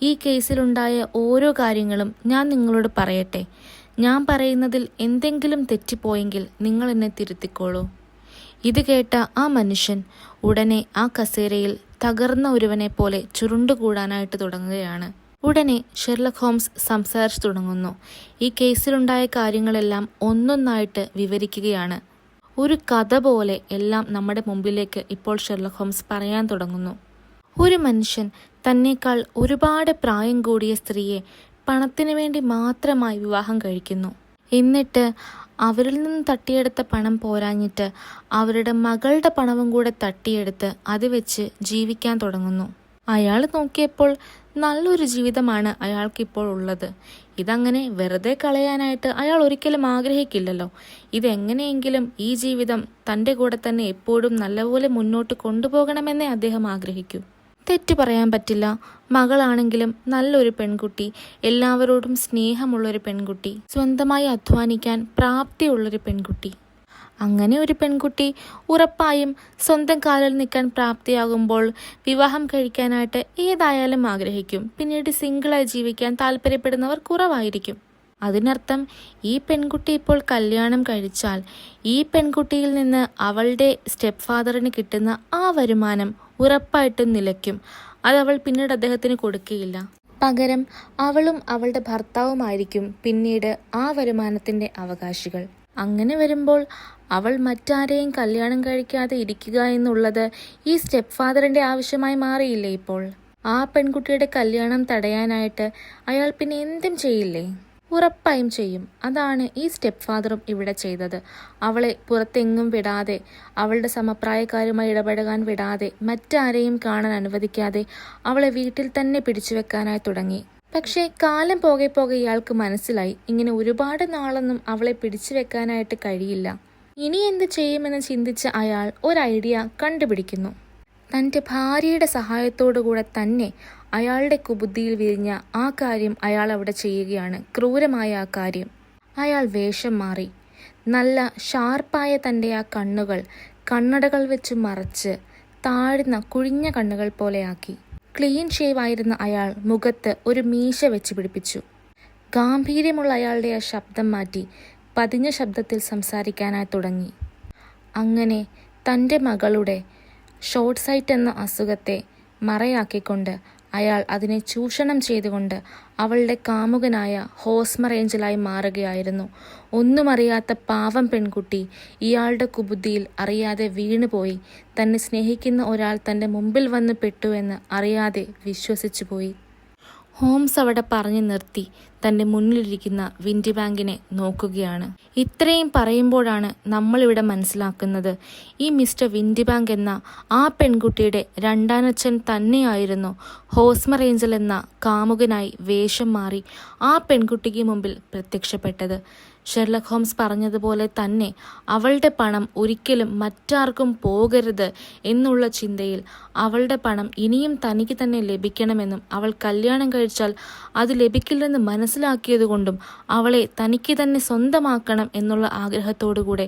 ഈ കേസിലുണ്ടായ ഓരോ കാര്യങ്ങളും ഞാൻ നിങ്ങളോട് പറയട്ടെ. ഞാൻ പറയുന്നതിൽ എന്തെങ്കിലും തെറ്റിപ്പോയെങ്കിൽ നിങ്ങൾ എന്നെ തിരുത്തിക്കോളൂ. ഇത് കേട്ട ആ മനുഷ്യൻ ഉടനെ ആ കസേരയിൽ തകർന്ന ഒരുവനെ പോലെ ചുരുണ്ടുകൂടാനായിട്ട് തുടങ്ങുകയാണ്. ഉടനെ ഷെർലക് ഹോംസ് സംസാരിച്ചു തുടങ്ങുന്നു. ഈ കേസിലുണ്ടായ കാര്യങ്ങളെല്ലാം ഒന്നൊന്നായിട്ട് വിവരിക്കുകയാണ്. ഒരു കഥ പോലെ എല്ലാം നമ്മുടെ മുമ്പിലേക്ക് ഇപ്പോൾ ഷെർലക് ഹോംസ് പറയാൻ തുടങ്ങുന്നു. ഒരു മനുഷ്യൻ തന്നേക്കാൾ ഒരുപാട് പ്രായം കൂടിയ സ്ത്രീയെ പണത്തിന് വേണ്ടി മാത്രമായി വിവാഹം കഴിക്കുന്നു. എന്നിട്ട് അവരിൽ നിന്ന് തട്ടിയെടുത്ത പണം പോരാഞ്ഞിട്ട് അവരുടെ മകളുടെ പണവും കൂടെ തട്ടിയെടുത്ത് അത് വെച്ച് ജീവിക്കാൻ തുടങ്ങുന്നു. അയാൾ നോക്കിയപ്പോൾ നല്ലൊരു ജീവിതമാണ് അയാൾക്കിപ്പോൾ ഉള്ളത്. ഇതങ്ങനെ വെറുതെ കളയാനായിട്ട് അയാൾ ഒരിക്കലും ആഗ്രഹിക്കില്ലല്ലോ. ഇതെങ്ങനെയെങ്കിലും ഈ ജീവിതം തൻ്റെ കൂടെ തന്നെ എപ്പോഴും നല്ലപോലെ മുന്നോട്ട് കൊണ്ടുപോകണമെന്നേ അദ്ദേഹം ആഗ്രഹിക്കൂ. തെറ്റു പറയാൻ പറ്റില്ല. മകളാണെങ്കിലും നല്ലൊരു പെൺകുട്ടി, എല്ലാവരോടും സ്നേഹമുള്ളൊരു പെൺകുട്ടി, സ്വന്തമായി അധ്വാനിക്കാൻ പ്രാപ്തിയുള്ളൊരു പെൺകുട്ടി. അങ്ങനെ ഒരു പെൺകുട്ടി ഉറപ്പായും സ്വന്തം കാലിൽ നിൽക്കാൻ പ്രാപ്തിയാകുമ്പോൾ വിവാഹം കഴിക്കാനായിട്ട് ഏതായാലും ആഗ്രഹിക്കും. പിന്നീട് സിംഗിളായി ജീവിക്കാൻ താല്പര്യപ്പെടുന്നവർ കുറവായിരിക്കും. അതിനർത്ഥം ഈ പെൺകുട്ടി ഇപ്പോൾ കല്യാണം കഴിച്ചാൽ ഈ പെൺകുട്ടിയിൽ നിന്ന് അവളുടെ സ്റ്റെപ്പ് ഫാദറിന് കിട്ടുന്ന ആ വരുമാനം ഉറപ്പായിട്ടും നിലയ്ക്കും. അതവൾ പിന്നീട് അദ്ദേഹത്തിന് കൊടുക്കുകയില്ല. പകരം അവളും അവളുടെ ഭർത്താവുമായിരിക്കും പിന്നീട് ആ വരുമാനത്തിൻ്റെ അവകാശികൾ. അങ്ങനെ വരുമ്പോൾ അവൾ മറ്റാരെയും കല്യാണം കഴിക്കാതെ ഇരിക്കുക എന്നുള്ളത് ഈ സ്റ്റെപ്പ് ഫാദറിൻ്റെ ആവശ്യമായി മാറിയില്ലേ ഇപ്പോൾ? ആ പെൺകുട്ടിയുടെ കല്യാണം തടയാനായിട്ട് അയാൾ പിന്നെ എന്തും ചെയ്യില്ലേ? ഉറപ്പായും ചെയ്യും. അതാണ് ഈ സ്റ്റെപ്പ് ഫാദറും ഇവിടെ ചെയ്തത്. അവളെ പുറത്തെങ്ങും വിടാതെ, അവളുടെ സമപ്രായക്കാരുമായി ഇടപെടാൻ വിടാതെ, മറ്റാരെയും കാണാൻ അനുവദിക്കാതെ അവളെ വീട്ടിൽ തന്നെ പിടിച്ചു വെക്കാനായി തുടങ്ങി. പക്ഷേ കാലം പോകെ പോകെ ഇയാൾക്ക് മനസ്സിലായി, ഇങ്ങനെ ഒരുപാട് നാളൊന്നും അവളെ പിടിച്ചു വെക്കാനായിട്ട് കഴിയില്ല. ഇനി എന്ത് ചെയ്യുമെന്ന് ചിന്തിച്ച അയാൾ ഒരു ഐഡിയ കണ്ടുപിടിക്കുന്നു. തൻ്റെ ഭാര്യയുടെ സഹായത്തോടുകൂടെ തന്നെ അയാളുടെ കുബുദ്ധിയിൽ വിരിഞ്ഞ ആ കാര്യം അയാൾ അവിടെ ചെയ്യുകയാണ്. ക്രൂരമായ ആ കാര്യം. അയാൾ വേഷം മാറി. നല്ല ഷാർപ്പായ തൻ്റെ ആ കണ്ണുകൾ കണ്ണടകൾ വെച്ച് മറച്ച് താഴ്ന്ന കുഴിഞ്ഞ കണ്ണുകൾ പോലെയാക്കി. ക്ലീൻ ഷേവ് ആയിരുന്ന അയാൾ മുഖത്ത് ഒരു മീശ വെച്ച് പിടിപ്പിച്ചു. ഗാംഭീര്യമുള്ള അയാളുടെ ആ ശബ്ദം മാറ്റി പതിഞ്ഞ ശബ്ദത്തിൽ സംസാരിക്കാനായി തുടങ്ങി. അങ്ങനെ തൻ്റെ മകളുടെ ഷോർട്ട് സൈറ്റ് എന്ന അസുഖത്തെ മറയാക്കിക്കൊണ്ട് അയാൾ അതിനെ ചൂഷണം ചെയ്തുകൊണ്ട് അവളുടെ കാമുകനായ ഹോസ്മർ ഏഞ്ചലായി മാറുകയായിരുന്നു. ഒന്നും അറിയാത്ത പാവം പെൺകുട്ടി ഇയാളുടെ കുബുദ്ധിയിൽ അറിയാതെ വീണുപോയി. തന്നെ സ്നേഹിക്കുന്ന ഒരാൾ തൻ്റെ മുമ്പിൽ വന്ന് പെട്ടുവെന്ന് അറിയാതെ വിശ്വസിച്ചു പോയി. ഹോംസ് അവിടെ പറഞ്ഞു നിർത്തി തൻ്റെ മുന്നിലിരിക്കുന്ന വിൻഡിബാങ്കിനെ നോക്കുകയാണ്. ഇത്രയും പറയുമ്പോഴാണ് നമ്മളിവിടെ മനസ്സിലാക്കുന്നത്, ഈ മിസ്റ്റർ വിൻഡിബാങ്ക് എന്ന ആ പെൺകുട്ടിയുടെ രണ്ടാനച്ഛൻ തന്നെയായിരുന്നു ഹോസ്മർ ഏഞ്ചൽ എന്ന കാമുകനായി വേഷം മാറി ആ പെൺകുട്ടിക്ക് മുമ്പിൽ പ്രത്യക്ഷപ്പെട്ടത്. ഷെർലക് ഹോംസ് പറഞ്ഞതുപോലെ തന്നെ അവളുടെ പണം ഒരിക്കലും മറ്റാർക്കും പോകരുത് എന്നുള്ള ചിന്തയിൽ അവളുടെ പണം ഇനിയും തനിക്ക് തന്നെ ലഭിക്കണമെന്നും അവൾ കല്യാണം കഴിച്ചാൽ അത് ലഭിക്കില്ലെന്ന് മനസ്സിലാക്കിയതുകൊണ്ടും അവളെ തനിക്ക് തന്നെ സ്വന്തമാക്കണം എന്നുള്ള ആഗ്രഹത്തോടുകൂടെ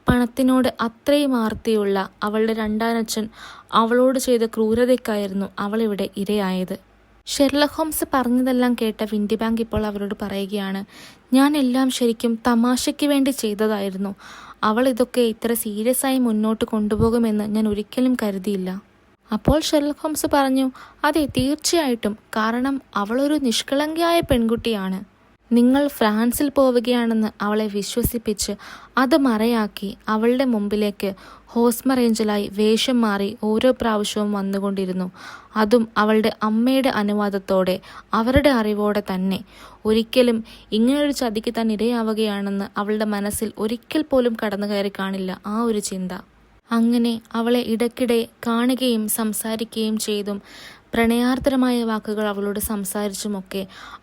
പണത്തിനോട് അത്രയും ആർത്തിയുള്ള അവളുടെ രണ്ടാനച്ഛൻ അവളോട് ചെയ്ത ക്രൂരതയ്ക്കായിരുന്നു അവളിവിടെ ഇരയായത്. ഷെർലക് ഹോംസ് പറഞ്ഞതെല്ലാം കേട്ട വിൻഡിബാങ്ക് ഇപ്പോൾ അവരോട് പറയുകയാണ്, ഞാൻ എല്ലാം ശരിക്കും തമാശയ്ക്ക് വേണ്ടി ചെയ്തതായിരുന്നു. അവൾ ഇതൊക്കെ ഇത്ര സീരിയസ് ആയി മുന്നോട്ട് കൊണ്ടുപോകുമെന്ന് ഞാൻ ഒരിക്കലും കരുതിയില്ല. അപ്പോൾ ഷെർലക് ഹോംസ് പറഞ്ഞു, അതെ തീർച്ചയായിട്ടും, കാരണം അവളൊരു നിഷ്കളങ്കയായ പെൺകുട്ടിയാണ്. നിങ്ങൾ ഫ്രാൻസിൽ പോവുകയാണെന്ന് അവളെ വിശ്വസിപ്പിച്ച് അത് മറയാക്കി അവളുടെ മുമ്പിലേക്ക് ഹോസ്മർ ഏഞ്ചലായി വേഷം മാറി ഓരോ പ്രാവശ്യവും വന്നുകൊണ്ടിരുന്നു. അതും അവളുടെ അമ്മയുടെ അനുവാദത്തോടെ, അവരുടെ അറിവോടെ തന്നെ. ഒരിക്കലും ഇങ്ങനൊരു ചതിക്ക് താൻ ഇരയാവുകയാണെന്ന് അവളുടെ മനസ്സിൽ ഒരിക്കൽ പോലും കടന്നു കയറി കാണില്ല ആ ഒരു ചിന്ത. അങ്ങനെ അവളെ ഇടയ്ക്കിടെ കാണുകയും സംസാരിക്കുകയും ചെയ്തും പ്രണയാർദ്രമായ വാക്കുകൾ അവളോട് സംസാരിച്ചുമൊക്കെ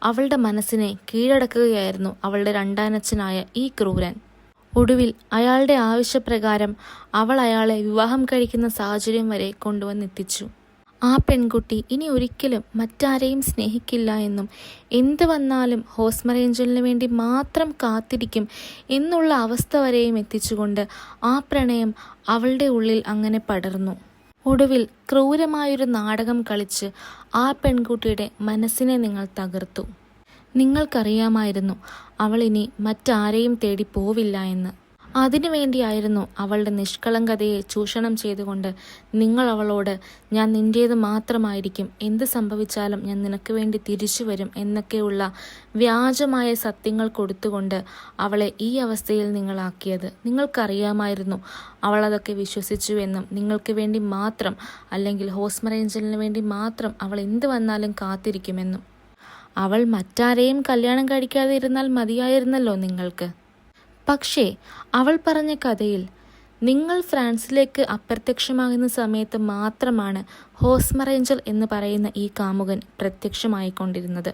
അവളുടെ മനസ്സിനെ കീഴടക്കുകയായിരുന്നു അവളുടെ രണ്ടാനച്ഛനായ ഈ ക്രൂരൻ. ഒടുവിൽ അയാളുടെ ആവശ്യപ്രകാരം അവൾ അയാളെ വിവാഹം കഴിക്കുന്ന സാഹചര്യം വരെ കൊണ്ടുവന്നെത്തിച്ചു. ആ പെൺകുട്ടി ഇനി ഒരിക്കലും മറ്റാരെയും സ്നേഹിക്കില്ല എന്നും എന്ത് വന്നാലും ഹോസ്മർ ഏഞ്ചലിന് വേണ്ടി മാത്രം കാത്തിരിക്കും എന്നുള്ള അവസ്ഥ വരെയും എത്തിച്ചുകൊണ്ട് ആ പ്രണയം അവളുടെ ഉള്ളിൽ അങ്ങനെ പടർന്നു. ഒടുവിൽ ക്രൂരമായൊരു നാടകം കളിച്ച് ആ പെൺകുട്ടിയുടെ മനസ്സിനെ നിങ്ങൾ തകർത്തു. നിങ്ങൾക്കറിയാമായിരുന്നു അവൾ ഇനി മറ്റാരെയും തേടി പോവില്ല എന്ന്. അതിനുവേണ്ടിയായിരുന്നു അവളുടെ നിഷ്കളങ്കതയെ ചൂഷണം ചെയ്തുകൊണ്ട് നിങ്ങൾ അവളോട് ഞാൻ നിൻ്റേത് മാത്രമായിരിക്കും, എന്ത് സംഭവിച്ചാലും ഞാൻ നിനക്ക് വേണ്ടി തിരിച്ചു വരും എന്നൊക്കെയുള്ള വ്യാജമായ സത്യങ്ങൾ കൊടുത്തുകൊണ്ട് അവളെ ഈ അവസ്ഥയിൽ നിങ്ങളാക്കിയത്. നിങ്ങൾക്കറിയാമായിരുന്നു അവൾ അതൊക്കെ വിശ്വസിച്ചുവെന്നും നിങ്ങൾക്ക് വേണ്ടി മാത്രം, അല്ലെങ്കിൽ ഹോസ്മർ ഏഞ്ചലിന് വേണ്ടി മാത്രം അവൾ എന്ത് വന്നാലും കാത്തിരിക്കുമെന്നും. അവൾ മറ്റാരെയും കല്യാണം കഴിക്കാതെ ഇരുന്നാൽ മതിയായിരുന്നല്ലോ നിങ്ങൾക്ക്. പക്ഷേ അവൾ പറഞ്ഞ കഥയിൽ നിങ്ങൾ ഫ്രാൻസിലേക്ക് അപ്രത്യക്ഷമാകുന്ന സമയത്ത് മാത്രമാണ് ഹോസ്മർ ഏഞ്ചൽ എന്ന് പറയുന്ന ഈ കാമുകൻ പ്രത്യക്ഷമായിക്കൊണ്ടിരുന്നത്.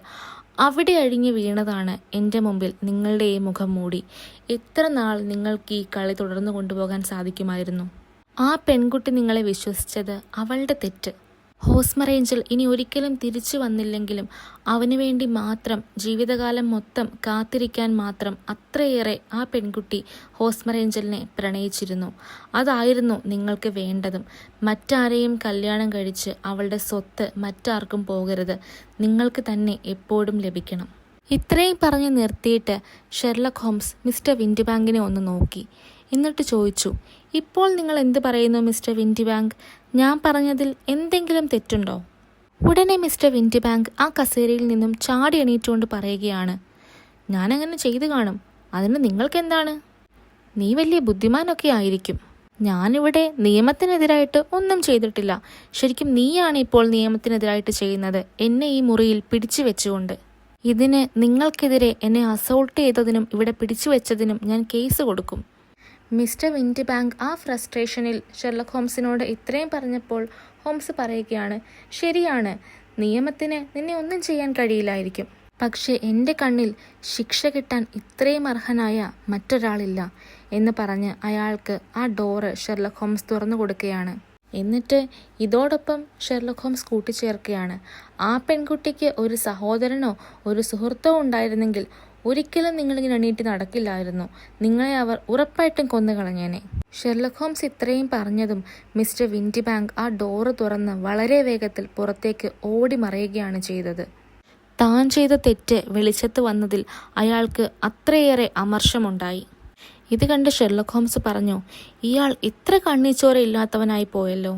അവിടെ അഴിഞ്ഞു വീണതാണ് എൻ്റെ മുമ്പിൽ നിങ്ങളുടെ ഈ മുഖം മൂടി. എത്ര നാൾ നിങ്ങൾക്ക് ഈ കളി തുടർന്നു കൊണ്ടുപോകാൻ സാധിക്കുമായിരുന്നു? ആ പെൺകുട്ടി നിങ്ങളെ വിശ്വസിച്ചത് അവളുടെ തെറ്റ്. ഹോസ്മർ ഏഞ്ചൽ ഇനി ഒരിക്കലും തിരിച്ചു വന്നില്ലെങ്കിലും അവന് വേണ്ടി മാത്രം ജീവിതകാലം മൊത്തം കാത്തിരിക്കാൻ മാത്രം അത്രയേറെ ആ പെൺകുട്ടി ഹോസ്മർ ഏഞ്ചലിനെ പ്രണയിച്ചിരുന്നു. അതായിരുന്നു നിങ്ങൾക്ക് വേണ്ടതും. മറ്റാരെയും കല്യാണം കഴിച്ച് അവളുടെ സ്വത്ത് മറ്റാർക്കും പോകരുത്, നിങ്ങൾക്ക് തന്നെ എപ്പോഴും ലഭിക്കണം. ഇത്രയും പറഞ്ഞു നിർത്തിയിട്ട് ഷെർലക് ഹോംസ് മിസ്റ്റർ വിൻഡിബാങ്കിനെ ഒന്ന് നോക്കി. എന്നിട്ട് ചോദിച്ചു, ഇപ്പോൾ നിങ്ങൾ എന്ത് പറയുന്നു മിസ്റ്റർ വിൻഡിബാങ്ക്? ഞാൻ പറഞ്ഞതിൽ എന്തെങ്കിലും തെറ്റുണ്ടോ? ഉടനെ മിസ്റ്റർ വിൻഡിബാങ്ക് ആ കസേരയിൽ നിന്നും ചാടി എണീറ്റുകൊണ്ട് പറയുകയാണ്, ഞാനങ്ങനെ ചെയ്തു കാണും, അതിന് നിങ്ങൾക്കെന്താണ്? നീ വലിയ ബുദ്ധിമാനൊക്കെ ആയിരിക്കും. ഞാനിവിടെ നിയമത്തിനെതിരായിട്ട് ഒന്നും ചെയ്തിട്ടില്ല. ശരിക്കും നീയാണ് ഇപ്പോൾ നിയമത്തിനെതിരായിട്ട് ചെയ്യുന്നത്, എന്നെ ഈ മുറിയിൽ പിടിച്ചു വെച്ചുകൊണ്ട്. ഇതിന് നിങ്ങൾക്കെതിരെ എന്നെ അസോൾട്ട് ചെയ്തതിനും ഇവിടെ പിടിച്ചു വെച്ചതിനും ഞാൻ കേസ് കൊടുക്കും. മിസ്റ്റർ വിൻഡിബാങ്ക് ആ ഫ്രസ്ട്രേഷനിൽ ഷെർലക് ഹോംസിനോട് ഇത്രയും പറഞ്ഞപ്പോൾ ഹോംസ് പറയുകയാണ്, ശരിയാണ്, നിയമത്തിന് നിന്നെ ഒന്നും ചെയ്യാൻ കഴിയില്ലായിരിക്കും. പക്ഷേ എൻ്റെ കണ്ണിൽ ശിക്ഷ കിട്ടാൻ ഇത്രയും അർഹനായ മറ്റൊരാളില്ല എന്ന് പറഞ്ഞ് അയാൾക്ക് ആ ഡോറ് ഷെർലക് ഹോംസ് തുറന്നു കൊടുക്കുകയാണ്. എന്നിട്ട് ഇതോടൊപ്പം ഷെർലക് ഹോംസ് കൂട്ടിച്ചേർക്കുകയാണ്, ആ പെൺകുട്ടിക്ക് ഒരു സഹോദരനോ ഒരു സുഹൃത്തോ ഉണ്ടായിരുന്നെങ്കിൽ ഒരിക്കലും നിങ്ങളിങ്ങനെ എണീറ്റ് നടക്കില്ലായിരുന്നു. നിങ്ങളെ അവർ ഉറപ്പായിട്ടും കൊന്നുകളഞ്ഞേനെ. ഷെർലക് ഹോംസ് ഇത്രയും പറഞ്ഞതും മിസ്റ്റർ വിൻഡിബാങ്ക് ആ ഡോറ് തുറന്ന് വളരെ വേഗത്തിൽ പുറത്തേക്ക് ഓടി മറയുകയാണ് ചെയ്തത്. താൻ ചെയ്ത തെറ്റ് വെളിച്ചത്ത് വന്നതിൽ അയാൾക്ക് അത്രയേറെ അമർഷമുണ്ടായി. ഇത് കണ്ട് ഷെർലക് ഹോംസ് പറഞ്ഞു, ഇയാൾ ഇത്ര കണ്ണിച്ചോരയില്ലാത്തവനായി പോയല്ലോ.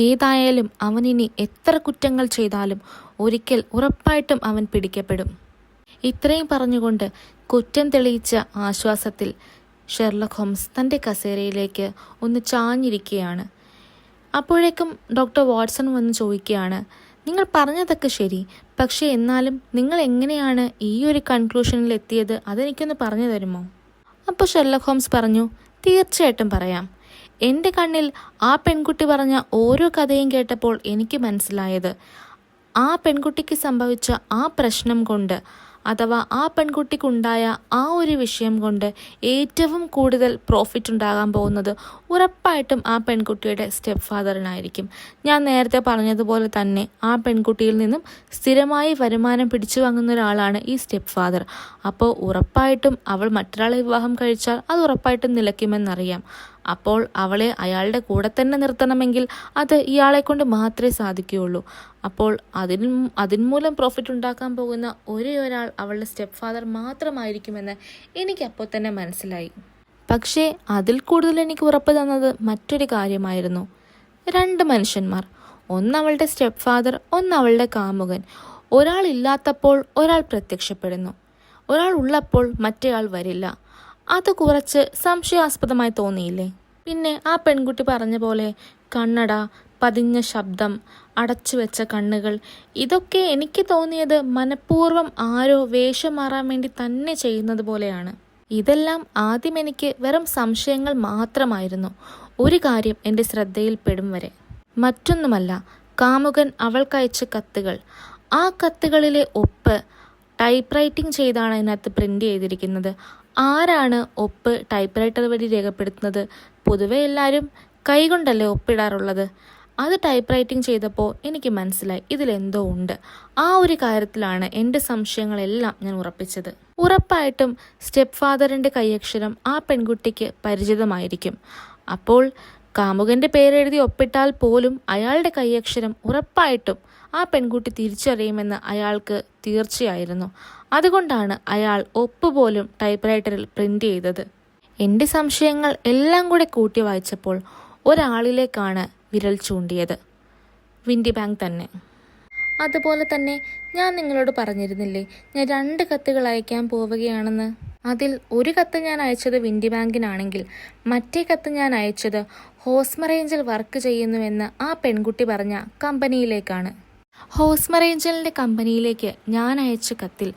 ഏതായാലും അവനിനി എത്ര കുറ്റങ്ങൾ ചെയ്താലും ഒരിക്കൽ ഉറപ്പായിട്ടും അവൻ പിടിക്കപ്പെടും. ഇത്രയും പറഞ്ഞുകൊണ്ട് കുറ്റം തെളിയിച്ച ആശ്വാസത്തിൽ ഷെർലക് ഹോംസ് തൻ്റെ കസേരയിലേക്ക് ഒന്ന് ചാഞ്ഞിരിക്കുകയാണ്. അപ്പോഴേക്കും ഡോക്ടർ വാട്സൺ വന്ന് ചോദിക്കുകയാണ്, നിങ്ങൾ പറഞ്ഞതൊക്കെ ശരി, പക്ഷേ എന്നാലും നിങ്ങൾ എങ്ങനെയാണ് ഈ ഒരു കൺക്ലൂഷനിൽ എത്തിയത്, അതെനിക്കൊന്ന് പറഞ്ഞു തരുമോ? അപ്പോൾ ഷെർലക് ഹോംസ് പറഞ്ഞു, തീർച്ചയായിട്ടും പറയാം. എൻ്റെ കണ്ണിൽ ആ പെൺകുട്ടി പറഞ്ഞ ഓരോ കഥയും കേട്ടപ്പോൾ എനിക്ക് മനസ്സിലായത്, ആ പെൺകുട്ടിക്ക് സംഭവിച്ച ആ പ്രശ്നം കൊണ്ട്, അഥവാ ആ പെൺകുട്ടിക്കുണ്ടായ ആ ഒരു വിഷയം കൊണ്ട് ഏറ്റവും കൂടുതൽ പ്രോഫിറ്റ് ഉണ്ടാകാൻ പോകുന്നത് ഉറപ്പായിട്ടും ആ പെൺകുട്ടിയുടെ സ്റ്റെപ്പ് ഫാദറിനായിരിക്കും. ഞാൻ നേരത്തെ പറഞ്ഞതുപോലെ തന്നെ ആ പെൺകുട്ടിയിൽ നിന്നും സ്ഥിരമായി വരുമാനം പിടിച്ചു വാങ്ങുന്ന ഒരാളാണ് ഈ സ്റ്റെപ്പ് ഫാദർ. അപ്പോൾ ഉറപ്പായിട്ടും അവൾ മറ്റൊരാളെ വിവാഹം കഴിച്ചാൽ അത് ഉറപ്പായിട്ടും നിലയ്ക്കുമെന്നറിയാം. അപ്പോൾ അവളെ അയാളുടെ കൂടെ തന്നെ നിർത്തണമെങ്കിൽ അത് ഇയാളെ കൊണ്ട് മാത്രമേ സാധിക്കുകയുള്ളൂ. അപ്പോൾ അതിന്മൂലം പ്രോഫിറ്റ് ഉണ്ടാക്കാൻ പോകുന്ന ഒരേ ഒരാൾ അവളുടെ സ്റ്റെപ്പ് ഫാദർ മാത്രമായിരിക്കുമെന്ന് എനിക്കപ്പോൾ തന്നെ മനസ്സിലായി. പക്ഷേ അതിൽ കൂടുതൽ എനിക്ക് ഉറപ്പ് തന്നത് മറ്റൊരു കാര്യമായിരുന്നു. 2 മനുഷ്യന്മാർ, ഒന്ന് അവളുടെ സ്റ്റെപ്പ് ഫാദർ, ഒന്ന് അവളുടെ കാമുകൻ. ഒരാൾ ഇല്ലാത്തപ്പോൾ ഒരാൾ പ്രത്യക്ഷപ്പെടുന്നു. ഒരാൾ ഉള്ളപ്പോൾ മറ്റേയാൾ വരില്ല. അത് കുറച്ച് സംശയാസ്പദമായി തോന്നിയില്ലേ? പിന്നെ ആ പെൺകുട്ടി പറഞ്ഞ പോലെ കണ്ണട, പതിഞ്ഞ ശബ്ദം, അടച്ചു വെച്ച കണ്ണുകൾ, ഇതൊക്കെ എനിക്ക് തോന്നിയത് മനഃപൂർവ്വം ആരോ വേഷം മാറാൻ വേണ്ടി തന്നെ ചെയ്യുന്നത് പോലെയാണ്. ഇതെല്ലാം ആദ്യം എനിക്ക് വെറും സംശയങ്ങൾ മാത്രമായിരുന്നു, ഒരു കാര്യം എൻ്റെ ശ്രദ്ധയിൽപ്പെടും വരെ. മറ്റൊന്നുമല്ല, കാമുകൻ അവൾക്കയച്ച കത്തുകൾ. ആ കത്തുകളിലെ ഒപ്പ് ടൈപ്പ് റൈറ്റിംഗ് ചെയ്താണ് അതിനകത്ത് പ്രിൻ്റ് ചെയ്തിരിക്കുന്നത്. ആരാണ് ഒപ്പ് ടൈപ്പ് റൈറ്റർ വഴി രേഖപ്പെടുത്തുന്നത്? പൊതുവെ എല്ലാവരും കൈകൊണ്ടല്ലേ ഒപ്പിടാറുള്ളത്. അത് ടൈപ്പ് റൈറ്റിംഗ് ചെയ്തപ്പോൾ എനിക്ക് മനസ്സിലായി ഇതിലെന്തോ ഉണ്ട്. ആ ഒരു കാര്യത്തിലാണ് എൻ്റെ സംശയങ്ങളെല്ലാം ഞാൻ ഉറപ്പിച്ചത്. ഉറപ്പായിട്ടും സ്റ്റെപ്പ് ഫാദറിൻ്റെ കൈയക്ഷരം ആ പെൺകുട്ടിക്ക് പരിചിതമായിരിക്കും. അപ്പോൾ കാമുകൻ്റെ പേരെഴുതി ഒപ്പിട്ടാൽ പോലും അയാളുടെ കൈയക്ഷരം ഉറപ്പായിട്ടും ആ പെൺകുട്ടി തിരിച്ചറിയുമെന്ന് അയാൾക്ക് തീർച്ചയായിരുന്നു. അതുകൊണ്ടാണ് അയാൾ ഒപ്പ് പോലും ടൈപ്പ് റൈറ്ററിൽ പ്രിൻ്റ് ചെയ്തത്. എൻ്റെ സംശയങ്ങൾ എല്ലാം കൂടെ കൂട്ടി വായിച്ചപ്പോൾ ഒരാളിലേക്കാണ് വിരൽ ചൂണ്ടിയത്. വിൻഡി ബാങ്ക് തന്നെ. അതുപോലെ തന്നെ ഞാൻ നിങ്ങളോട് പറഞ്ഞിരുന്നില്ലേ, ഞാൻ 2 കത്തുകൾ അയക്കാൻ പോവുകയാണെന്ന്. അതിൽ ഒരു കത്ത് ഞാൻ അയച്ചത് വിൻഡി ബാങ്കിനാണെങ്കിൽ മറ്റേ കത്ത് ഞാൻ അയച്ചത് ഹോസ്മറേഞ്ചിൽ വർക്ക് ചെയ്യുന്നുവെന്ന് ആ പെൺകുട്ടി പറഞ്ഞ കമ്പനിയിലേക്കാണ്. ഹോസ്മറേഞ്ചലിൻ്റെ കമ്പനിയിലേക്ക് ഞാൻ അയച്ച കത്തിൽ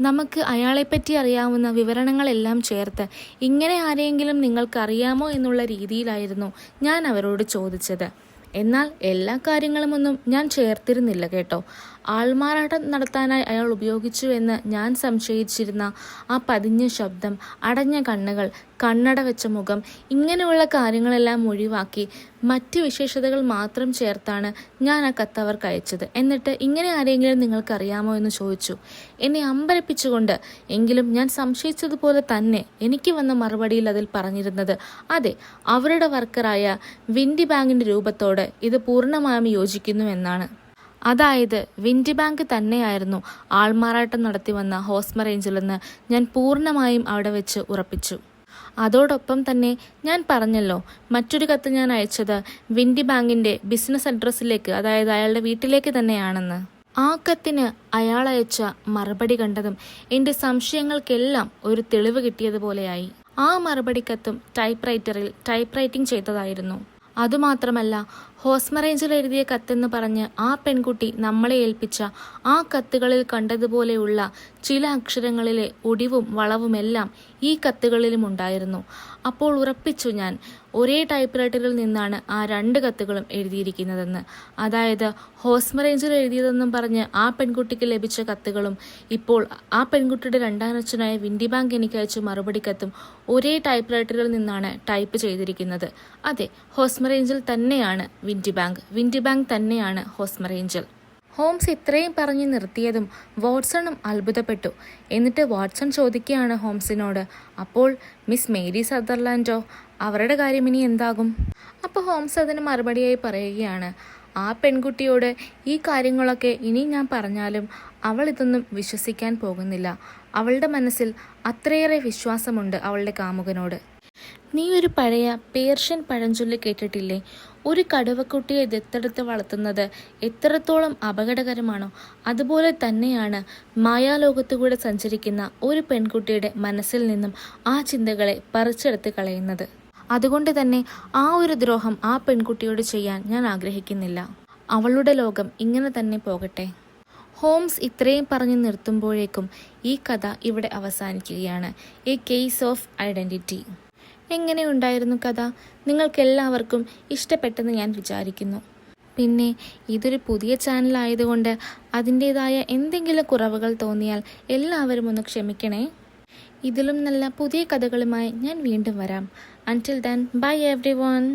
നമുക്ക് അയാളെപ്പറ്റി അറിയാവുന്ന വിവരണങ്ങളെല്ലാം ചേർത്ത് ഇങ്ങനെ ആരെയെങ്കിലും നിങ്ങൾക്കറിയാമോ എന്നുള്ള രീതിയിലായിരുന്നു ഞാൻ അവരോട് ചോദിച്ചത്. എന്നാൽ എല്ലാ കാര്യങ്ങളുമൊന്നും ഞാൻ ചേർത്തിരുന്നില്ല കേട്ടോ. ആൾമാറാട്ടം നടത്താനായി അയാൾ ഉപയോഗിച്ചു എന്ന് ഞാൻ സംശയിച്ചിരുന്ന ആ പതിഞ്ഞ ശബ്ദം, അടഞ്ഞ കണ്ണുകൾ, കണ്ണട വെച്ച മുഖം, ഇങ്ങനെയുള്ള കാര്യങ്ങളെല്ലാം ഒഴിവാക്കി മറ്റ് വിശേഷതകൾ മാത്രം ചേർത്താണ് ഞാൻ ആ കത്ത് അവർക്ക് അയച്ചത്. എന്നിട്ട് ഇങ്ങനെ ആരെങ്കിലും നിങ്ങൾക്കറിയാമോ എന്ന് ചോദിച്ചു. എന്നെ അമ്പരപ്പിച്ചുകൊണ്ട് എങ്കിലും ഞാൻ സംശയിച്ചതുപോലെ തന്നെ എനിക്ക് വന്ന മറുപടിയിൽ അതിൽ പറഞ്ഞിരുന്നത് അതെ, അവരുടെ വർക്കറായ വിൻഡി ബാങ്കിൻ്റെ രൂപത്തോട് ഇത് പൂർണ്ണമായും യോജിക്കുന്നു എന്നാണ്. അതായത് വിൻഡി ബാങ്ക് തന്നെയായിരുന്നു ആൾമാറാട്ടം നടത്തി വന്ന ഹോസ്മറേഞ്ചിലെന്ന് ഞാൻ പൂർണ്ണമായും അവിടെ വെച്ച് ഉറപ്പിച്ചു. അതോടൊപ്പം തന്നെ ഞാൻ പറഞ്ഞല്ലോ, മറ്റൊരു കത്ത് ഞാൻ അയച്ചത് വിൻഡി ബാങ്കിൻ്റെ ബിസിനസ് അഡ്രസ്സിലേക്ക്, അതായത് അയാളുടെ വീട്ടിലേക്ക് തന്നെയാണെന്ന്. ആ കത്തിന് അയാൾ അയച്ച മറുപടി കണ്ടതും എൻ്റെ സംശയങ്ങൾക്കെല്ലാം ഒരു തെളിവ് കിട്ടിയതുപോലെയായി. ആ മറുപടി കത്തും ടൈപ്പ് റൈറ്ററിൽ ടൈപ്പ് റൈറ്റിംഗ് ചെയ്തതായിരുന്നു. അതുമാത്രമല്ല, ഹോസ്മറേഞ്ചിൽ എഴുതിയ കത്തെന്ന് പറഞ്ഞ് ആ പെൺകുട്ടി നമ്മളെ ഏൽപ്പിച്ച ആ കത്തുകളിൽ കണ്ടതുപോലെയുള്ള ചില അക്ഷരങ്ങളിലെ ഒടിവും വളവുമെല്ലാം ഈ കത്തുകളിലും ഉണ്ടായിരുന്നു. അപ്പോൾ ഉറപ്പിച്ചു ഞാൻ, ഒരേ ടൈപ്പ് റൈറ്ററിൽ നിന്നാണ് ആ 2 കത്തുകളും എഴുതിയിരിക്കുന്നതെന്ന്. അതായത് ഹോസ്മറേഞ്ചിൽ എഴുതിയതെന്നും പറഞ്ഞ് ആ പെൺകുട്ടിക്ക് ലഭിച്ച കത്തുകളും ഇപ്പോൾ ആ പെൺകുട്ടിയുടെ രണ്ടാനച്ഛനായ വിൻഡി ബാങ്ക് എനിക്ക് അയച്ച മറുപടി കത്തും ഒരേ ടൈപ്പ് റൈറ്ററിൽ നിന്നാണ് ടൈപ്പ് ചെയ്തിരിക്കുന്നത്. അതെ, ഹോസ്മറേഞ്ചിൽ തന്നെയാണ് വിൻഡി ബാങ്ക് തന്നെയാണ് ഹോസ്മറേഞ്ചിൽ. ഹോംസ് ഇത്രയും പറഞ്ഞു നിർത്തിയതും വാട്സണും അത്ഭുതപ്പെട്ടു. എന്നിട്ട് വാട്സൺ ചോദിക്കുകയാണ് ഹോംസിനോട്, അപ്പോൾ മിസ് മേരി സദർലാൻഡോ, അവരുടെ കാര്യം ഇനി എന്താകും? അപ്പോൾ ഹോംസ് അതിന് മറുപടിയായി പറയുകയാണ്, ആ പെൺകുട്ടിയോട് ഈ കാര്യങ്ങളൊക്കെ ഇനി ഞാൻ പറഞ്ഞാലും അവൾ ഇതൊന്നും വിശ്വസിക്കാൻ പോകുന്നില്ല. അവളുടെ മനസ്സിൽ അത്രയേറെ വിശ്വാസമുണ്ട് അവളുടെ കാമുകനോട്. നീ ഒരു പഴയ പേർഷ്യൻ പഴഞ്ചൊല്ല് കേട്ടിട്ടില്ലേ? ഒരു കടുവക്കുട്ടിയെ ദത്തെടുത്ത് വളർത്തുന്നത് എത്രത്തോളം അപകടകരമാണോ അതുപോലെ തന്നെയാണ് മായാലോകത്തുകൂടെ സഞ്ചരിക്കുന്ന ഒരു പെൺകുട്ടിയുടെ മനസ്സിൽ നിന്നും ആ ചിന്തകളെ പറിച്ചെടുത്ത് കളയുന്നത്. അതുകൊണ്ട് തന്നെ ആ ഒരു ദ്രോഹം ആ പെൺകുട്ടിയോട് ചെയ്യാൻ ഞാൻ ആഗ്രഹിക്കുന്നില്ല. അവളുടെ ലോകം ഇങ്ങനെ തന്നെ പോകട്ടെ. ഹോംസ് ഇത്രയും പറഞ്ഞു നിർത്തുമ്പോഴേക്കും ഈ കഥ ഇവിടെ അവസാനിക്കുകയാണ്. A case of identity. എങ്ങനെയുണ്ടായിരുന്നു കഥ? നിങ്ങൾക്കെല്ലാവർക്കും ഇഷ്ടപ്പെട്ടെന്ന് ഞാൻ വിചാരിക്കുന്നു. പിന്നെ ഇതൊരു പുതിയ ചാനലായതുകൊണ്ട് അതിൻ്റേതായ എന്തെങ്കിലും കുറവുകൾ തോന്നിയാൽ എല്ലാവരും ഒന്ന് ക്ഷമിക്കണേ. ഇതിലും നല്ല പുതിയ കഥകളുമായി ഞാൻ വീണ്ടും വരാം. Until then, bye everyone.